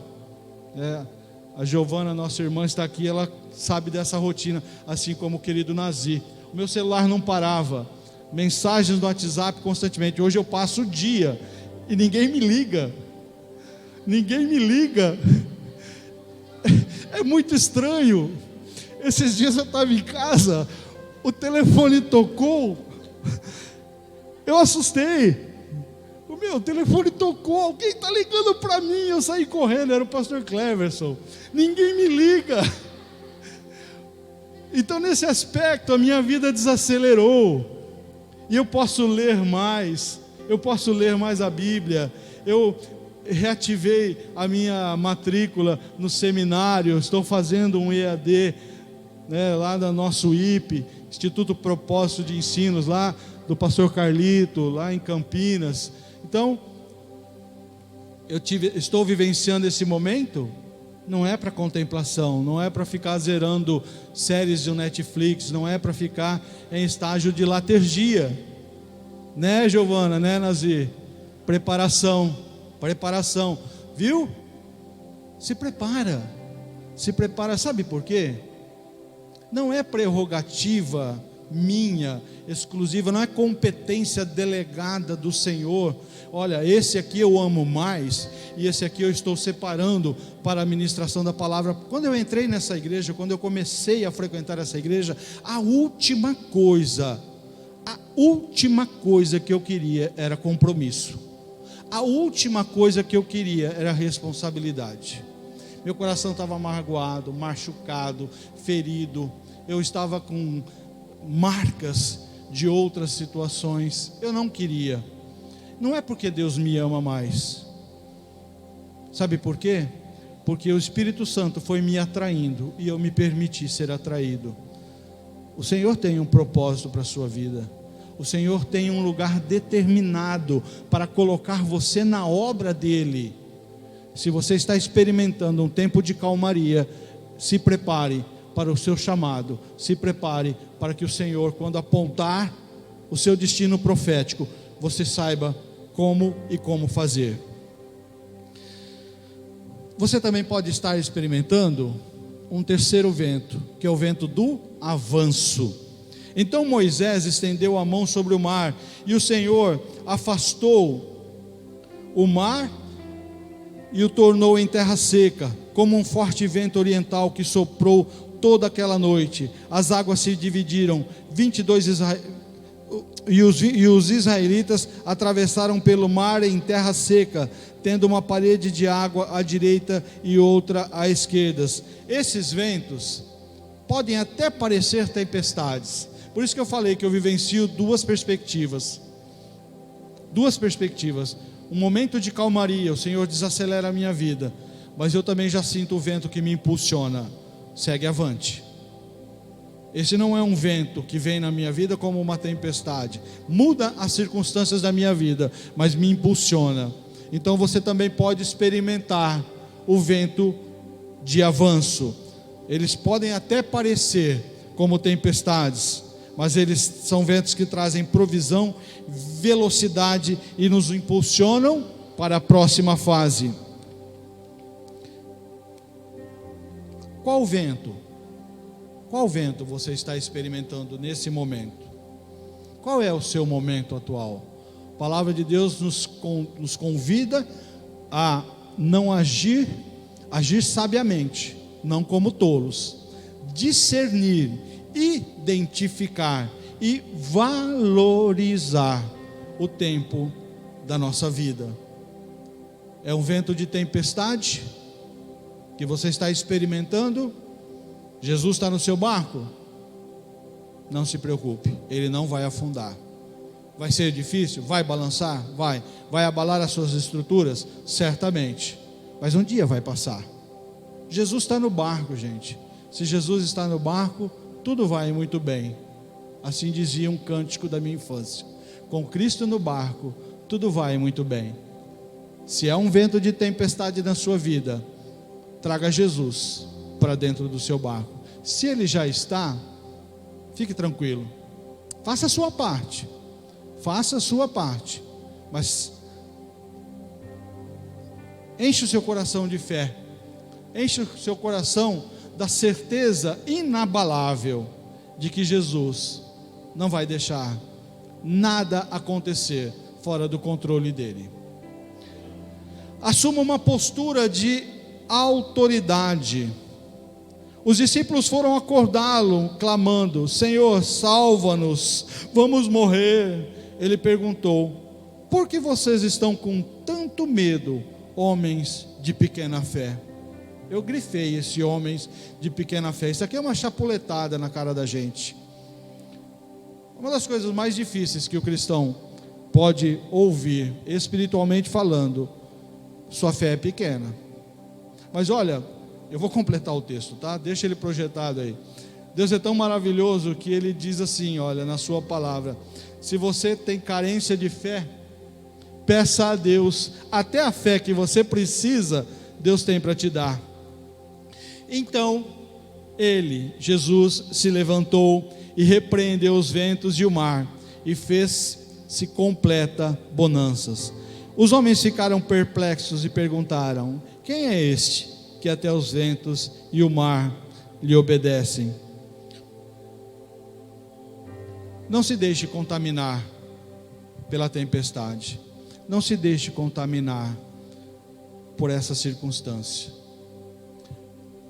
A Giovana, nossa irmã, está aqui, ela sabe dessa rotina, assim como o querido Nazi. O meu celular não parava. Mensagens no WhatsApp constantemente. Hoje eu passo o dia e ninguém me liga. Ninguém me liga. É muito estranho. Esses dias eu estava em casa, o telefone tocou, eu assustei. O meu telefone tocou, alguém está ligando para mim. Eu saí correndo, era o pastor Cleverson. Ninguém me liga. Então, nesse aspecto, a minha vida desacelerou. E eu posso ler mais. Eu posso ler mais a Bíblia. Eu reativei a minha matrícula no seminário. Estou fazendo um EAD, lá do nosso IP, Instituto Propósito de Ensinos, lá do pastor Carlito, lá em Campinas. Então, estou vivenciando esse momento. Não é para contemplação, não é para ficar zerando séries do Netflix, não é para ficar em estágio de latergia, né, Giovana, né, Nazi? Preparação, viu? Se prepara, sabe por quê? Não é prerrogativa minha, exclusiva, não é competência delegada do Senhor. Olha, esse aqui eu amo mais, e esse aqui eu estou separando para a ministração da palavra. Quando eu entrei nessa igreja, quando eu comecei a frequentar essa igreja, a última coisa que eu queria era compromisso. A última coisa que eu queria era responsabilidade. Meu coração estava amargoado, machucado, ferido. Eu estava com marcas de outras situações. Eu não queria. Não é porque Deus me ama mais. Sabe por quê? Porque o Espírito Santo foi me atraindo e eu me permiti ser atraído. O Senhor tem um propósito para a sua vida. O Senhor tem um lugar determinado para colocar você na obra dEle. Se você está experimentando um tempo de calmaria, se prepare para o seu chamado. Se prepare para que o Senhor, quando apontar o seu destino profético, você saiba como fazer. Você também pode estar experimentando um terceiro vento, que é o vento do avanço. Então Moisés estendeu a mão sobre o mar, e o Senhor afastou o mar e o tornou em terra seca, como um forte vento oriental que soprou toda aquela noite. As águas se dividiram, 22 e os israelitas atravessaram pelo mar em terra seca, tendo uma parede de água à direita e outra à esquerda. Esses ventos podem até parecer tempestades. Por isso que eu falei que eu vivencio duas perspectivas. Um momento de calmaria, o Senhor desacelera a minha vida, mas eu também já sinto o vento que me impulsiona. Segue avante. Esse não é um vento que vem na minha vida como uma tempestade, muda as circunstâncias da minha vida, mas me impulsiona. Então você também pode experimentar o vento de avanço. Eles podem até parecer como tempestades, mas eles são ventos que trazem provisão, velocidade e nos impulsionam para a próxima fase. Qual vento? Qual vento você está experimentando nesse momento? Qual é o seu momento atual? A palavra de Deus nos convida a não agir sabiamente, não como tolos, discernir, identificar e valorizar o tempo da nossa vida. É um vento de tempestade que você está experimentando? Jesus está no seu barco? Não se preocupe, ele não vai afundar. Vai ser difícil? Vai balançar? Vai. Vai abalar as suas estruturas? Certamente. Mas um dia vai passar. Jesus está no barco, gente. Se Jesus está no barco, tudo vai muito bem. Assim dizia um cântico da minha infância. Com Cristo no barco, tudo vai muito bem. Se há um vento de tempestade na sua vida, traga Jesus para dentro do seu barco. Se ele já está, fique tranquilo, faça a sua parte, mas enche o seu coração de fé, enche o seu coração da certeza inabalável de que Jesus não vai deixar nada acontecer fora do controle dele. Assuma uma postura de autoridade. Os discípulos foram acordá-lo, clamando: Senhor, salva-nos, vamos morrer. Ele perguntou: por que vocês estão com tanto medo, homens de pequena fé? Eu grifei esse homens de pequena fé. Isso aqui é uma chapuletada na cara da gente. Uma das coisas mais difíceis que o cristão pode ouvir, espiritualmente falando: sua fé é pequena. Mas olha, eu vou completar o texto, tá? Deixa ele projetado aí. Deus é tão maravilhoso que ele diz assim, olha, na sua palavra: se você tem carência de fé, peça a Deus, até a fé que você precisa, Deus tem para te dar. Então, Jesus, se levantou e repreendeu os ventos e o mar, e fez-se completa bonanças. Os homens ficaram perplexos e perguntaram: quem é este que até os ventos e o mar lhe obedecem? Não se deixe contaminar pela tempestade, não se deixe contaminar por essa circunstância.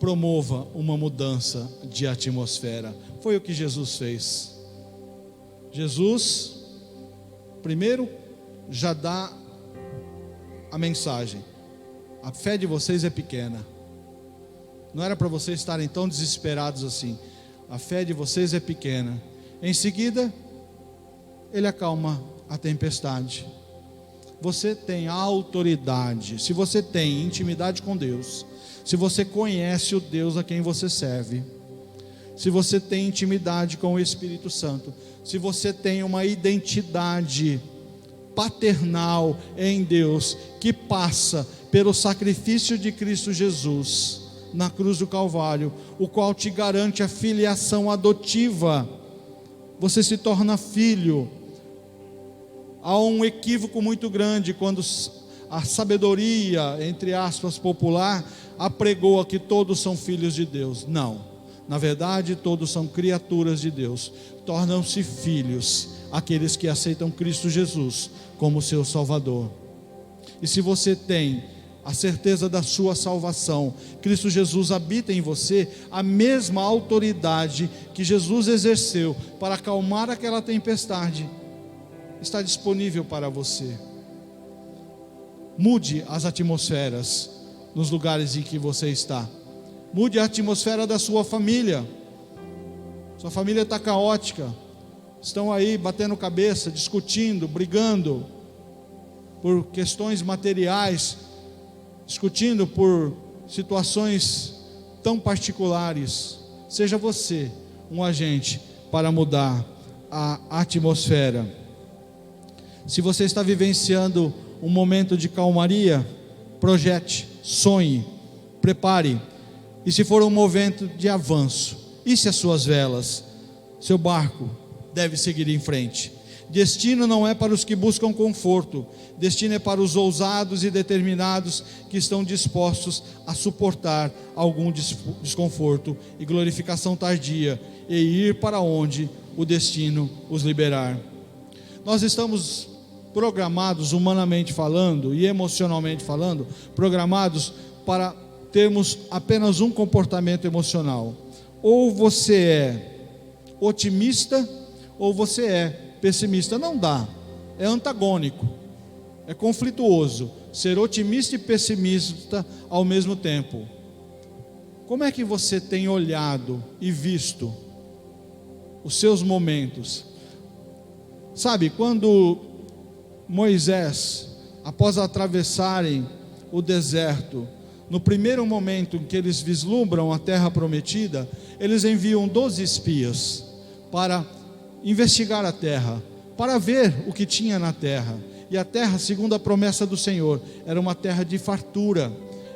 Promova uma mudança de atmosfera. Foi o que Jesus fez. Jesus, primeiro, já dá a mensagem: a fé de vocês é pequena. Não era para vocês estarem tão desesperados assim. A fé de vocês é pequena. Em seguida, ele acalma a tempestade. Você tem autoridade. Se você tem intimidade com Deus, se você conhece o Deus a quem você serve, se você tem intimidade com o Espírito Santo, se você tem uma identidade paternal em Deus, que passa pelo sacrifício de Cristo Jesus na cruz do Calvário, o qual te garante a filiação adotiva, você se torna filho. Há um equívoco muito grande quando a sabedoria, entre aspas, popular, apregoa que todos são filhos de Deus. Não, na verdade todos são criaturas de Deus. Tornam-se filhos aqueles que aceitam Cristo Jesus como seu Salvador. E se você tem a certeza da sua salvação, Cristo Jesus habita em você, a mesma autoridade que Jesus exerceu para acalmar aquela tempestade está disponível para você. Mude as atmosferas nos lugares em que você está. Mude a atmosfera da sua família. Sua família está caótica, estão aí batendo cabeça, discutindo, brigando por questões materiais, discutindo por situações tão particulares. Seja você um agente para mudar a atmosfera. Se você está vivenciando um momento de calmaria, projete, sonhe, prepare. E se for um momento de avanço, isse as suas velas. Seu barco deve seguir em frente. Destino não é para os que buscam conforto. Destino é para os ousados e determinados que estão dispostos a suportar algum desconforto e glorificação tardia e ir para onde o destino os liberar. Nós estamos programados, humanamente falando e emocionalmente falando, programados para termos apenas um comportamento emocional. Ou você é otimista ou você é pessimista. Não dá, é antagônico, é conflituoso ser otimista e pessimista ao mesmo tempo. Como é que você tem olhado e visto os seus momentos? Sabe, quando Moisés, após atravessarem o deserto, no primeiro momento em que eles vislumbram a terra prometida, eles enviam 12 espias para investigar a terra, para ver o que tinha na terra. E a terra, segundo a promessa do Senhor, era uma terra de fartura,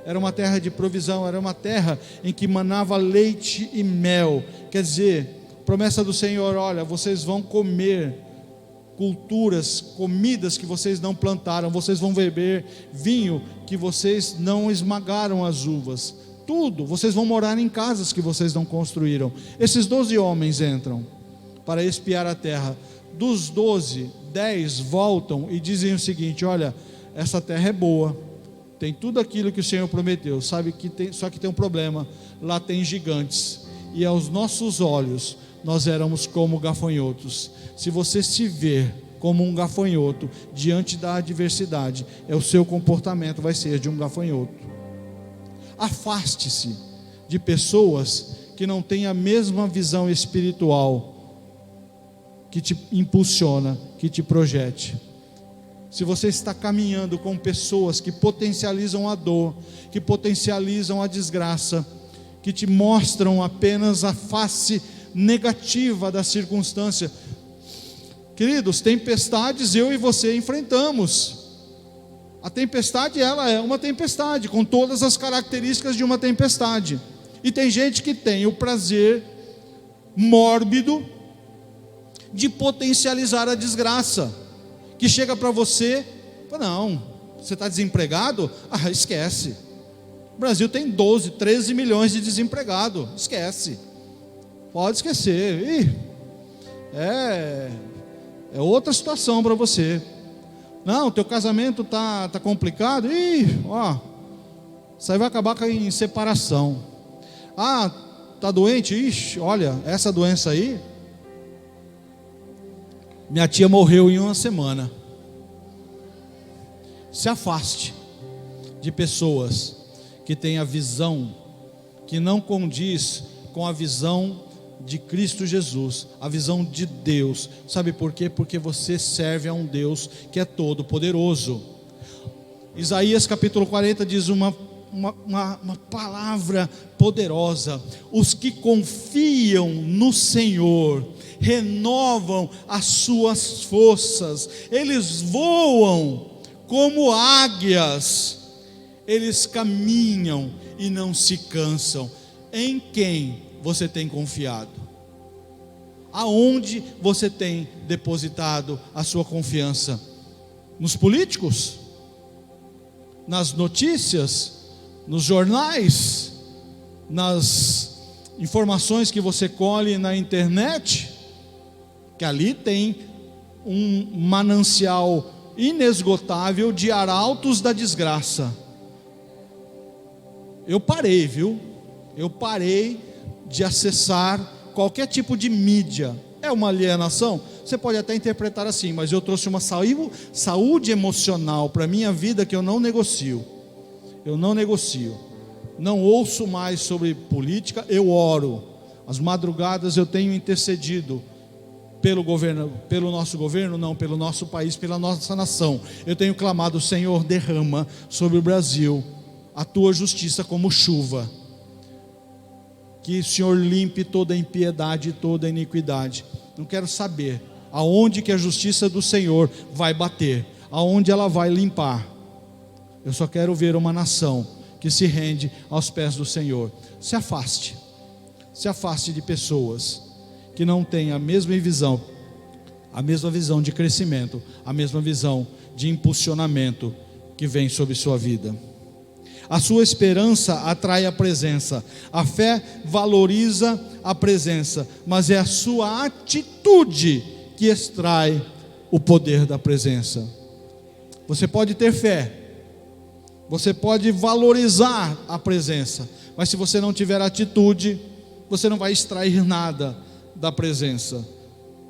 era uma terra de provisão, era uma terra em que manava leite e mel. Quer dizer, promessa do Senhor: olha, vocês vão comer culturas, comidas que vocês não plantaram, vocês vão beber vinho que vocês não esmagaram as uvas, tudo, vocês vão morar em casas que vocês não construíram. Esses 12 homens entram para espiar a terra. Dos 12, 10 voltam e dizem o seguinte: olha, essa terra é boa, tem tudo aquilo que o Senhor prometeu, sabe que tem, só que tem um problema, lá tem gigantes, e aos nossos olhos nós éramos como gafanhotos. Se você se ver como um gafanhoto diante da adversidade, o seu comportamento vai ser de um gafanhoto. Afaste-se de pessoas que não têm a mesma visão espiritual que te impulsiona, que te projete. Se você está caminhando com pessoas que potencializam a dor, que potencializam a desgraça, que te mostram apenas a face negativa da circunstância, queridos, tempestades eu e você enfrentamos. A tempestade, ela é uma tempestade, com todas as características de uma tempestade. E tem gente que tem o prazer mórbido de potencializar a desgraça, que chega para você, não, você está desempregado? Esquece, o Brasil tem 12, 13 milhões de desempregados, esquece, pode esquecer, é outra situação para você. Não, teu casamento tá complicado, isso aí vai acabar em separação. Tá doente? Olha, essa doença aí, minha tia morreu em uma semana. Se afaste de pessoas que têm a visão que não condiz com a visão de Cristo Jesus, a visão de Deus. Sabe por quê? Porque você serve a um Deus que é todo poderoso. Isaías capítulo 40 diz uma palavra poderosa: os que confiam no Senhor renovam as suas forças, eles voam como águias, eles caminham e não se cansam. Em quem você tem confiado? Aonde você tem depositado a sua confiança? Nos políticos? Nas notícias? Nos jornais? Nas informações que você colhe na internet? Que ali tem um manancial inesgotável de arautos da desgraça. Eu parei de acessar qualquer tipo de mídia. É uma alienação? Você pode até interpretar assim, mas eu trouxe uma saúde emocional para a minha vida que eu não negocio. Não ouço mais sobre política, eu oro. Às madrugadas eu tenho intercedido pelo governo, pelo nosso governo, não, pelo nosso país, pela nossa nação. Eu tenho clamado: Senhor, derrama sobre o Brasil a tua justiça como chuva. Que o Senhor limpe toda a impiedade e toda a iniquidade. Não quero saber aonde que a justiça do Senhor vai bater, aonde ela vai limpar. Eu só quero ver uma nação que se rende aos pés do Senhor. Se afaste de pessoas que não têm a mesma visão de crescimento, a mesma visão de impulsionamento que vem sobre sua vida. A sua esperança atrai a presença, a fé valoriza a presença, mas é a sua atitude que extrai o poder da presença. Você pode ter fé, você pode valorizar a presença, mas se você não tiver atitude, você não vai extrair nada da presença.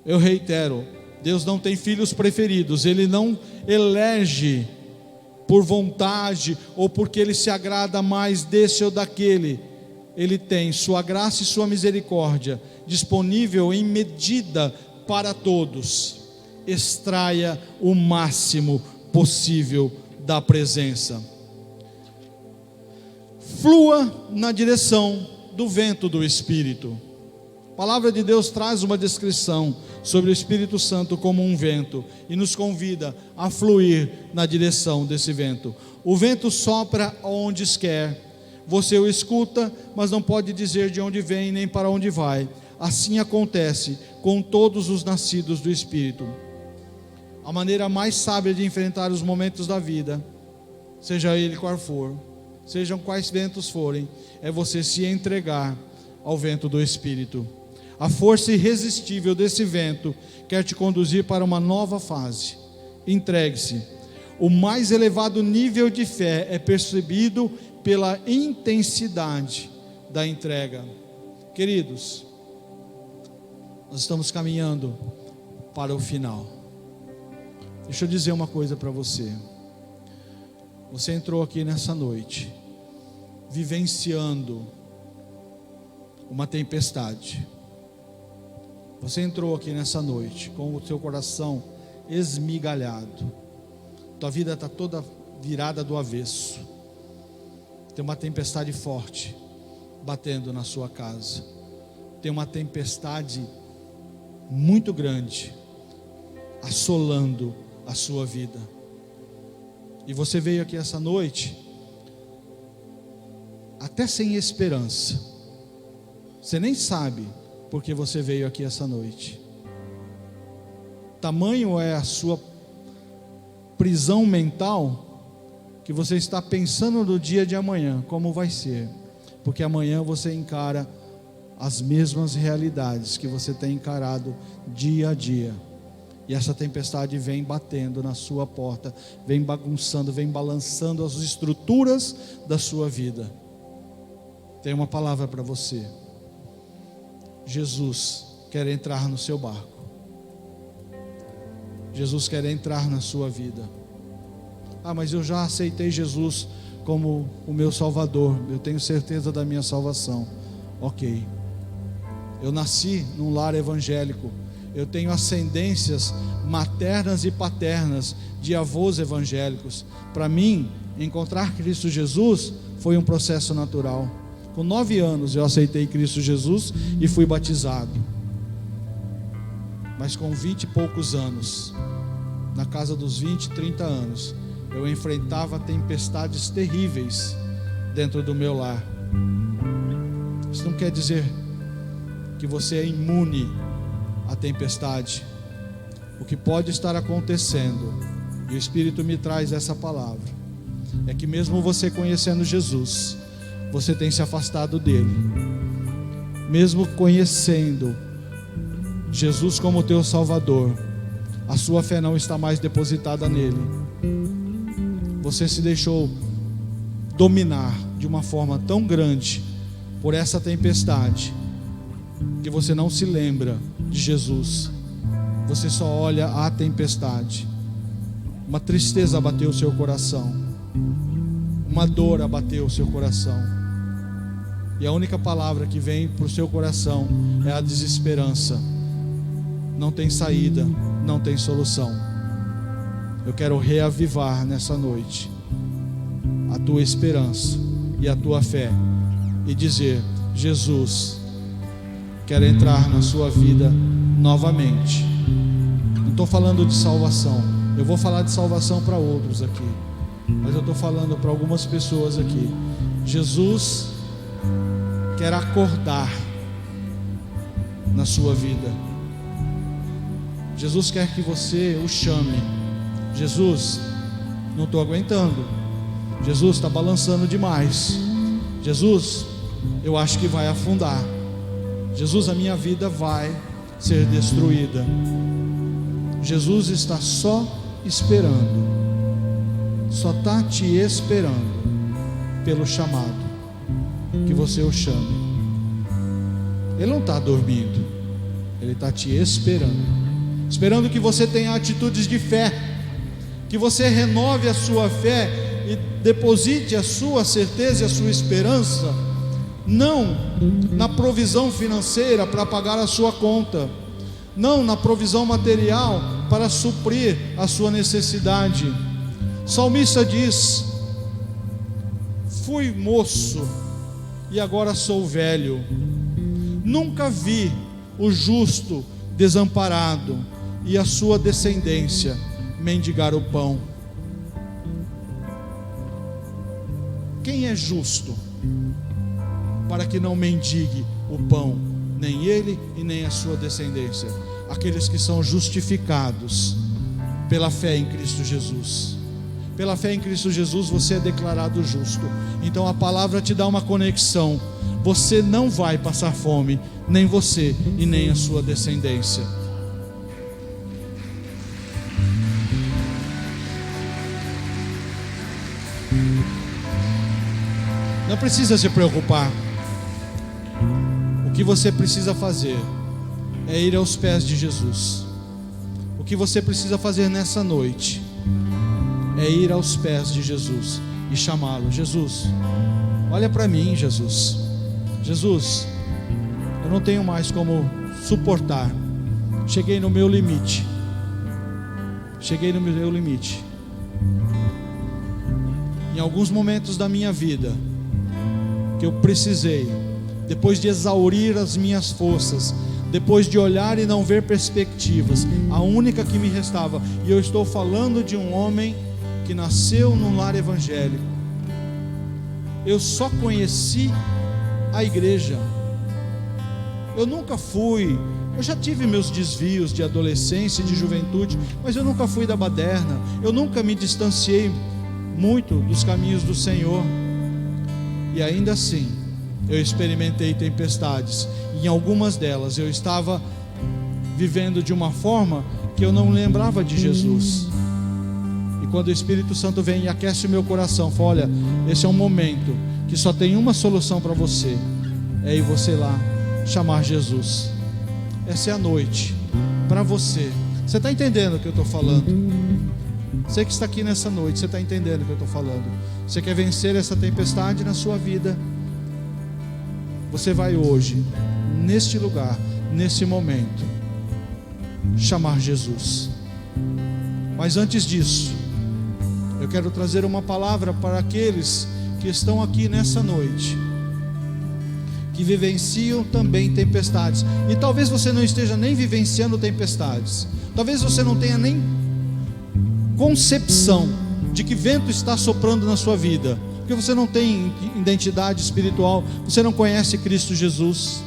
Eu reitero, Deus não tem filhos preferidos, Ele não elege por vontade ou porque Ele se agrada mais desse ou daquele. Ele tem sua graça e sua misericórdia disponível em medida para todos. Extraia o máximo possível da presença. Flua na direção do vento do Espírito. A palavra de Deus traz uma descrição sobre o Espírito Santo como um vento e nos convida a fluir na direção desse vento. O vento sopra onde quer, você o escuta, mas não pode dizer de onde vem nem para onde vai. Assim acontece com todos os nascidos do Espírito. A maneira mais sábia de enfrentar os momentos da vida, seja ele qual for, sejam quais ventos forem, é você se entregar ao vento do Espírito. A força irresistível desse vento quer te conduzir para uma nova fase. Entregue-se. O mais elevado nível de fé é percebido pela intensidade da entrega. Queridos, nós estamos caminhando para o final. Deixa eu dizer uma coisa para você. Você entrou aqui nessa noite vivenciando uma tempestade. Você entrou aqui nessa noite com o seu coração esmigalhado. Tua vida está toda virada do avesso. Tem uma tempestade forte batendo na sua casa. Tem uma tempestade muito grande assolando a sua vida. E você veio aqui essa noite até sem esperança. Você nem sabe porque você veio aqui essa noite. Tamanho é a sua prisão mental que você está pensando no dia de amanhã, como vai ser, porque amanhã você encara as mesmas realidades que você tem encarado dia a dia, e essa tempestade vem batendo na sua porta, vem bagunçando, vem balançando as estruturas da sua vida. Tem uma palavra para você. Jesus quer entrar no seu barco. Jesus quer entrar na sua vida. Ah, mas eu já aceitei Jesus como o meu Salvador, eu tenho certeza da minha salvação. Ok, eu nasci num lar evangélico, eu tenho ascendências maternas e paternas de avós evangélicos. Para mim, encontrar Cristo Jesus foi um processo natural. Com 9 anos eu aceitei Cristo Jesus e fui batizado. Mas com 20 e poucos anos, na casa dos 20, 30 anos, eu enfrentava tempestades terríveis dentro do meu lar. Isso não quer dizer que você é imune à tempestade. O que pode estar acontecendo, e o Espírito me traz essa palavra, é que mesmo você conhecendo Jesus, você tem se afastado dele. Mesmo conhecendo Jesus como teu Salvador, a sua fé não está mais depositada nele. Você se deixou dominar de uma forma tão grande por essa tempestade, que você não se lembra de Jesus. Você só olha a tempestade. Uma tristeza abateu o seu coração, uma dor abateu o seu coração, e a única palavra que vem para o seu coração é a desesperança. Não tem saída, não tem solução. Eu quero reavivar nessa noite a tua esperança e a tua fé, e dizer: Jesus quer entrar na sua vida novamente. Não estou falando de salvação, eu vou falar de salvação para outros aqui, mas eu estou falando para algumas pessoas aqui. Jesus quer acordar na sua vida. Jesus quer que você o chame. Jesus, não estou aguentando. Jesus, está balançando demais. Jesus, eu acho que vai afundar. Jesus, a minha vida vai ser destruída. Jesus está só esperando, só está te esperando pelo chamado, que você o chame. Ele não está dormindo, ele está te esperando que você tenha atitudes de fé, que você renove a sua fé e deposite a sua certeza e a sua esperança, não na provisão financeira para pagar a sua conta, não na provisão material para suprir a sua necessidade. O salmista diz: fui moço e agora sou velho, nunca vi o justo desamparado e a sua descendência mendigar o pão. Quem é justo para que não mendigue o pão, nem ele e nem a sua descendência? Aqueles que são justificados pela fé em Cristo Jesus. Pela fé em Cristo Jesus você é declarado justo. Então a palavra te dá uma conexão. Você não vai passar fome, nem você e nem a sua descendência. Não precisa se preocupar. O que você precisa fazer é ir aos pés de Jesus. O que você precisa fazer nessa noite é ir aos pés de Jesus e chamá-lo. Jesus, olha para mim, Jesus. Jesus, eu não tenho mais como suportar. Cheguei no meu limite. Cheguei no meu limite. Em alguns momentos da minha vida que eu precisei, depois de exaurir as minhas forças, depois de olhar e não ver perspectivas, a única que me restava, e eu estou falando de um homem que nasceu num lar evangélico. Eu só conheci a igreja. Eu nunca fui, eu já tive meus desvios de adolescência e de juventude, mas eu nunca fui da baderna. Eu nunca me distanciei muito dos caminhos do Senhor. E ainda assim, eu experimentei tempestades. E em algumas delas eu estava vivendo de uma forma que eu não lembrava de Jesus. E quando o Espírito Santo vem e aquece o meu coração, fala: olha, esse é um momento que só tem uma solução para você, é ir você lá chamar Jesus. Essa é a noite para você. Você está entendendo o que eu estou falando? Você que está aqui nessa noite, você está entendendo o que eu estou falando? Você quer vencer essa tempestade na sua vida? Você vai hoje, neste lugar, nesse momento, chamar Jesus. Mas antes disso, eu quero trazer uma palavra para aqueles que estão aqui nessa noite, que vivenciam também tempestades. E talvez você não esteja nem vivenciando tempestades. Talvez você não tenha nem concepção de que vento está soprando na sua vida, porque você não tem identidade espiritual, você não conhece Cristo Jesus.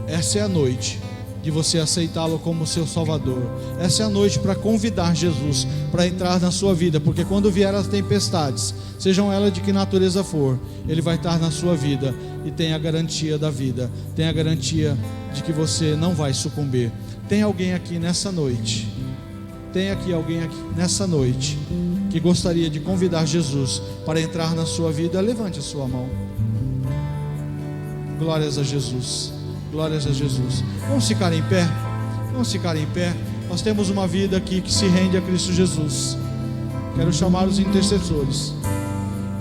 Essa é a noite de você aceitá-lo como seu Salvador. Essa é a noite para convidar Jesus para entrar na sua vida, porque quando vier as tempestades, sejam elas de que natureza for, Ele vai estar na sua vida e tem a garantia da vida, tem a garantia de que você não vai sucumbir. Tem alguém aqui nessa noite? Tem aqui alguém aqui nessa noite que gostaria de convidar Jesus para entrar na sua vida? Levante a sua mão. Glórias a Jesus. Glórias a Jesus. Vamos ficar em pé. Vamos ficar em pé. Nós temos uma vida aqui que se rende a Cristo Jesus. Quero chamar os intercessores.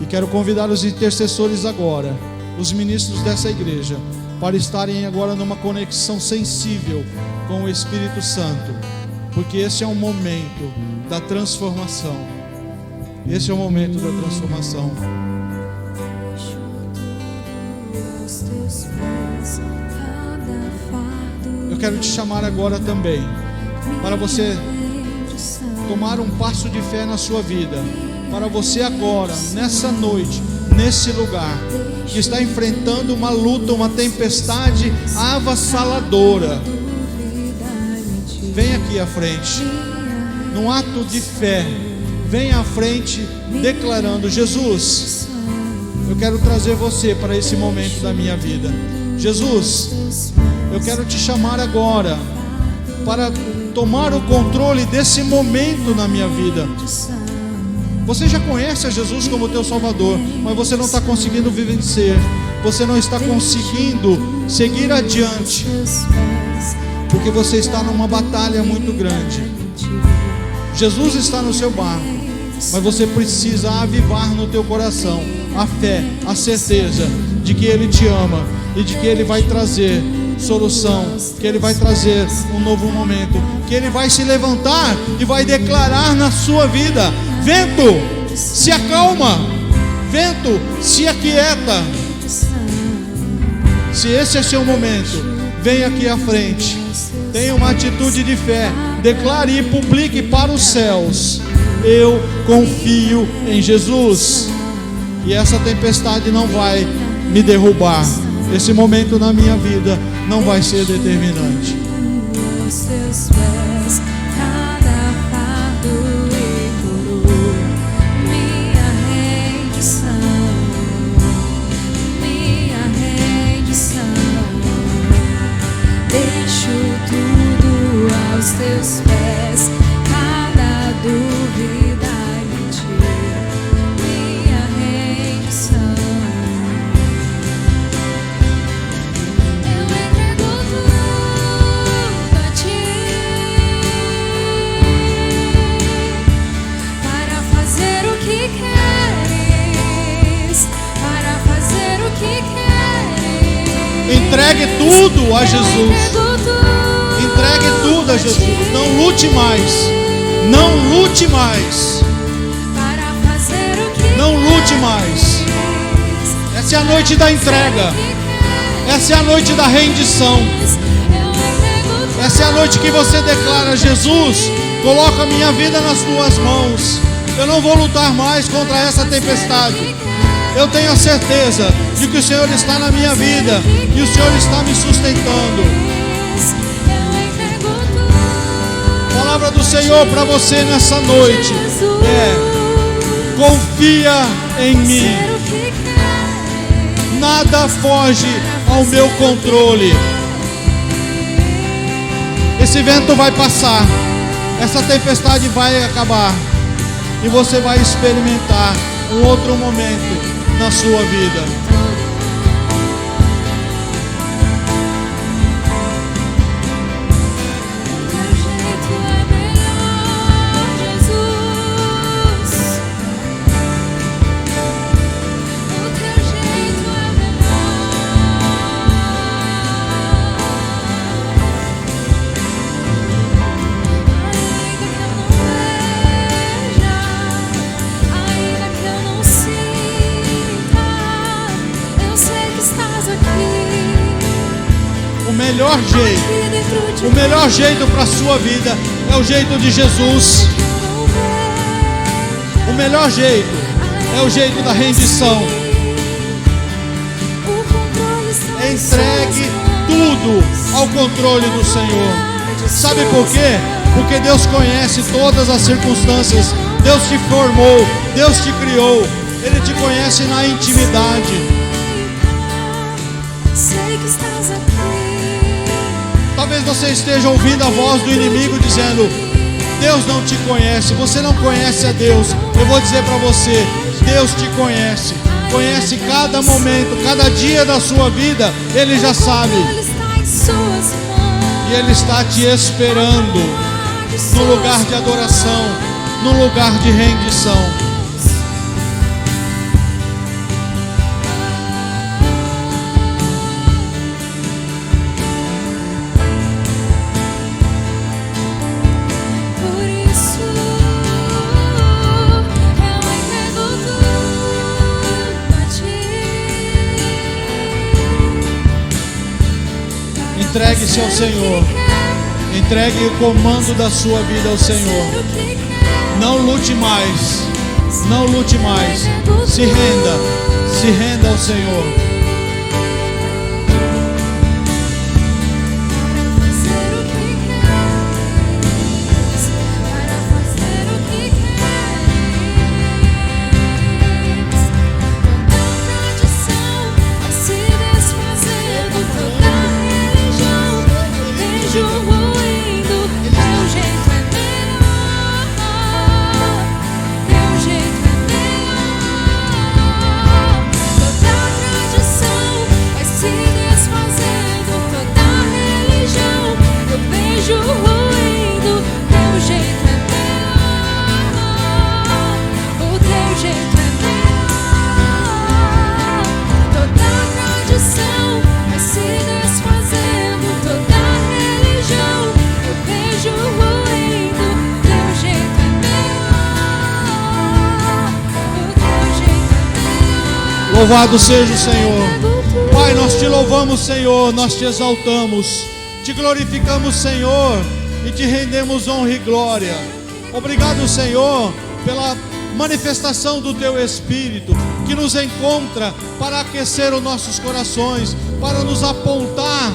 E quero convidar os intercessores agora, os ministros dessa igreja, para estarem agora numa conexão sensível com o Espírito Santo. Porque esse é o momento da transformação. Esse é o momento da transformação. Eu quero te chamar agora também, para você tomar um passo de fé na sua vida. Para você agora, nessa noite, nesse lugar, que está enfrentando uma luta, uma tempestade avassaladora. Vem aqui à frente, num ato de fé, vem à frente declarando: Jesus, eu quero trazer você para esse momento da minha vida. Jesus, eu quero te chamar agora para tomar o controle desse momento na minha vida. Você já conhece a Jesus como teu Salvador, mas você não está conseguindo vencer, você não está conseguindo seguir adiante, porque você está numa batalha muito grande. Jesus está no seu barco, mas você precisa avivar no teu coração a fé, a certeza de que Ele te ama e de que Ele vai trazer solução, que Ele vai trazer um novo momento, que Ele vai se levantar e vai declarar na sua vida: vento, se acalma, vento, se aquieta. Se esse é seu momento, venha aqui à frente. Tenha uma atitude de fé. Declare e publique para os céus: eu confio em Jesus. E essa tempestade não vai me derrubar. Esse momento na minha vida não vai ser determinante. Os seus pés, cada fardo e coroa, minha rendição, minha rendição. Deixo tudo aos teus pés, cada dúvida e mentira, minha rendição. Eu entrego tudo a ti, para fazer o que queres, para fazer o que queres. Entregue tudo a Jesus. Entregue tudo a Jesus. Não lute mais. Não lute mais. Para fazer o que Não lute mais. Essa é a noite da entrega. Essa é a noite da rendição. Essa é a noite que você declara: Jesus, coloca a minha vida nas tuas mãos. Eu não vou lutar mais contra essa tempestade. Eu tenho a certeza de que o Senhor está na minha vida e o Senhor está me sustentando. A palavra do Senhor para você nessa noite é: confia em mim. Nada foge ao meu controle. Esse vento vai passar, essa tempestade vai acabar e você vai experimentar um outro momento na sua vida. O melhor jeito para a sua vida é o jeito de Jesus. O melhor jeito é o jeito da rendição. Entregue tudo ao controle do Senhor. Sabe por quê? Porque Deus conhece todas as circunstâncias. Deus te formou, Deus te criou. Ele te conhece na intimidade. Sei que estás aqui. Talvez você esteja ouvindo a voz do inimigo dizendo: Deus não te conhece, você não conhece a Deus. Eu vou dizer para você: Deus te conhece. Conhece cada momento, cada dia da sua vida. Ele já sabe. E Ele está te esperando no lugar de adoração, no lugar de rendição. Entregue-se ao Senhor. Entregue o comando da sua vida ao Senhor. Não lute mais. Não lute mais. Se renda. Se renda ao Senhor. Louvado seja o Senhor. Pai, nós Nós te louvamos, Senhor, nós te exaltamos, te glorificamos, Senhor, e te rendemos honra e glória. Obrigado, Senhor, pela manifestação do teu Espírito, que nos encontra para aquecer os nossos corações, para nos apontar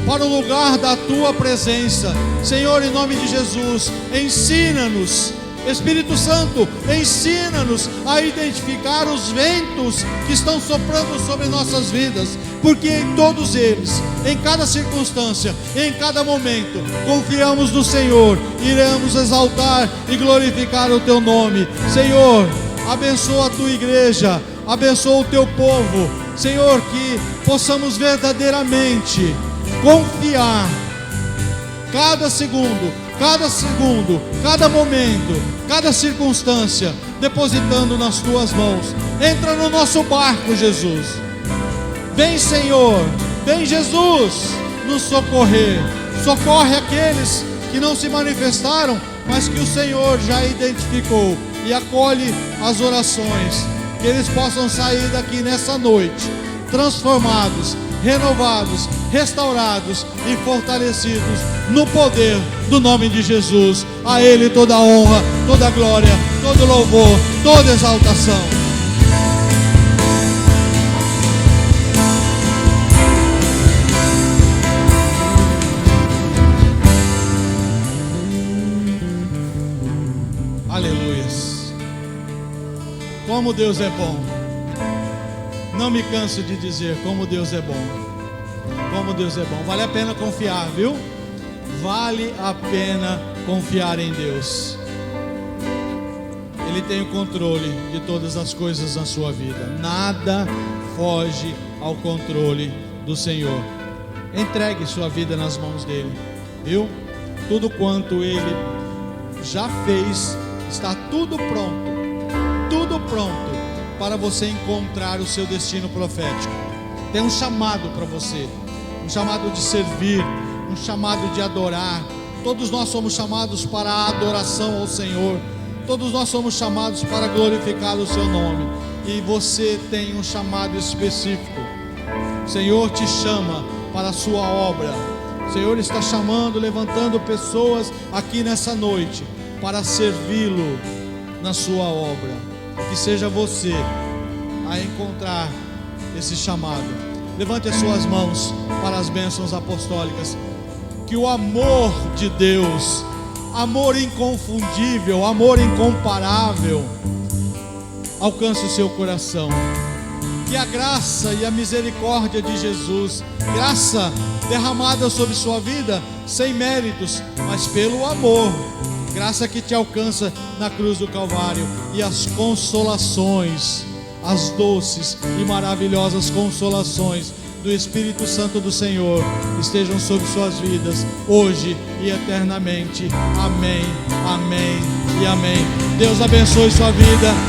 para o lugar da tua presença. Senhor, em nome de Jesus, ensina-nos, Espírito Santo, ensina-nos a identificar os ventos que estão soprando sobre nossas vidas, porque em todos eles, em cada circunstância, em cada momento, confiamos no Senhor, iremos exaltar e glorificar o teu nome. Senhor, abençoa a tua igreja, abençoa o teu povo, Senhor, que possamos verdadeiramente confiar cada segundo, cada momento, cada circunstância, depositando nas tuas mãos. Entra no nosso barco, Jesus. Vem, Senhor, vem, Jesus, nos socorrer. Socorre aqueles que não se manifestaram, mas que o Senhor já identificou, e acolhe as orações. Que eles possam sair daqui nessa noite transformados, renovados, restaurados e fortalecidos no poder do nome de Jesus. A Ele toda a honra, toda a glória, todo louvor, toda exaltação. Aleluias. Como Deus é bom. Não me canso de dizer como Deus é bom. Como Deus é bom. Vale a pena confiar, viu? Vale a pena confiar em Deus. Ele tem o controle de todas as coisas na sua vida. Nada foge ao controle do Senhor. Entregue sua vida nas mãos dele, viu? Tudo quanto ele já fez, está tudo pronto. Tudo pronto para você encontrar o seu destino profético. Tem um chamado para você, um chamado de servir, um chamado de adorar. Todos nós somos chamados para a adoração ao Senhor. Todos nós somos chamados para glorificar o seu nome. E você tem um chamado específico. O Senhor te chama para a sua obra. O Senhor está chamando, levantando pessoas aqui nessa noite para servi-lo na sua obra. Que seja você a encontrar esse chamado. Levante as suas mãos para as bênçãos apostólicas. Que o amor de Deus, amor inconfundível, amor incomparável, alcance o seu coração. Que a graça e a misericórdia de Jesus, graça derramada sobre sua vida, sem méritos, mas pelo amor, graça que te alcança na cruz do Calvário, e as consolações, as doces e maravilhosas consolações do Espírito Santo do Senhor estejam sobre suas vidas, hoje e eternamente. Amém, amém e amém. Deus abençoe sua vida.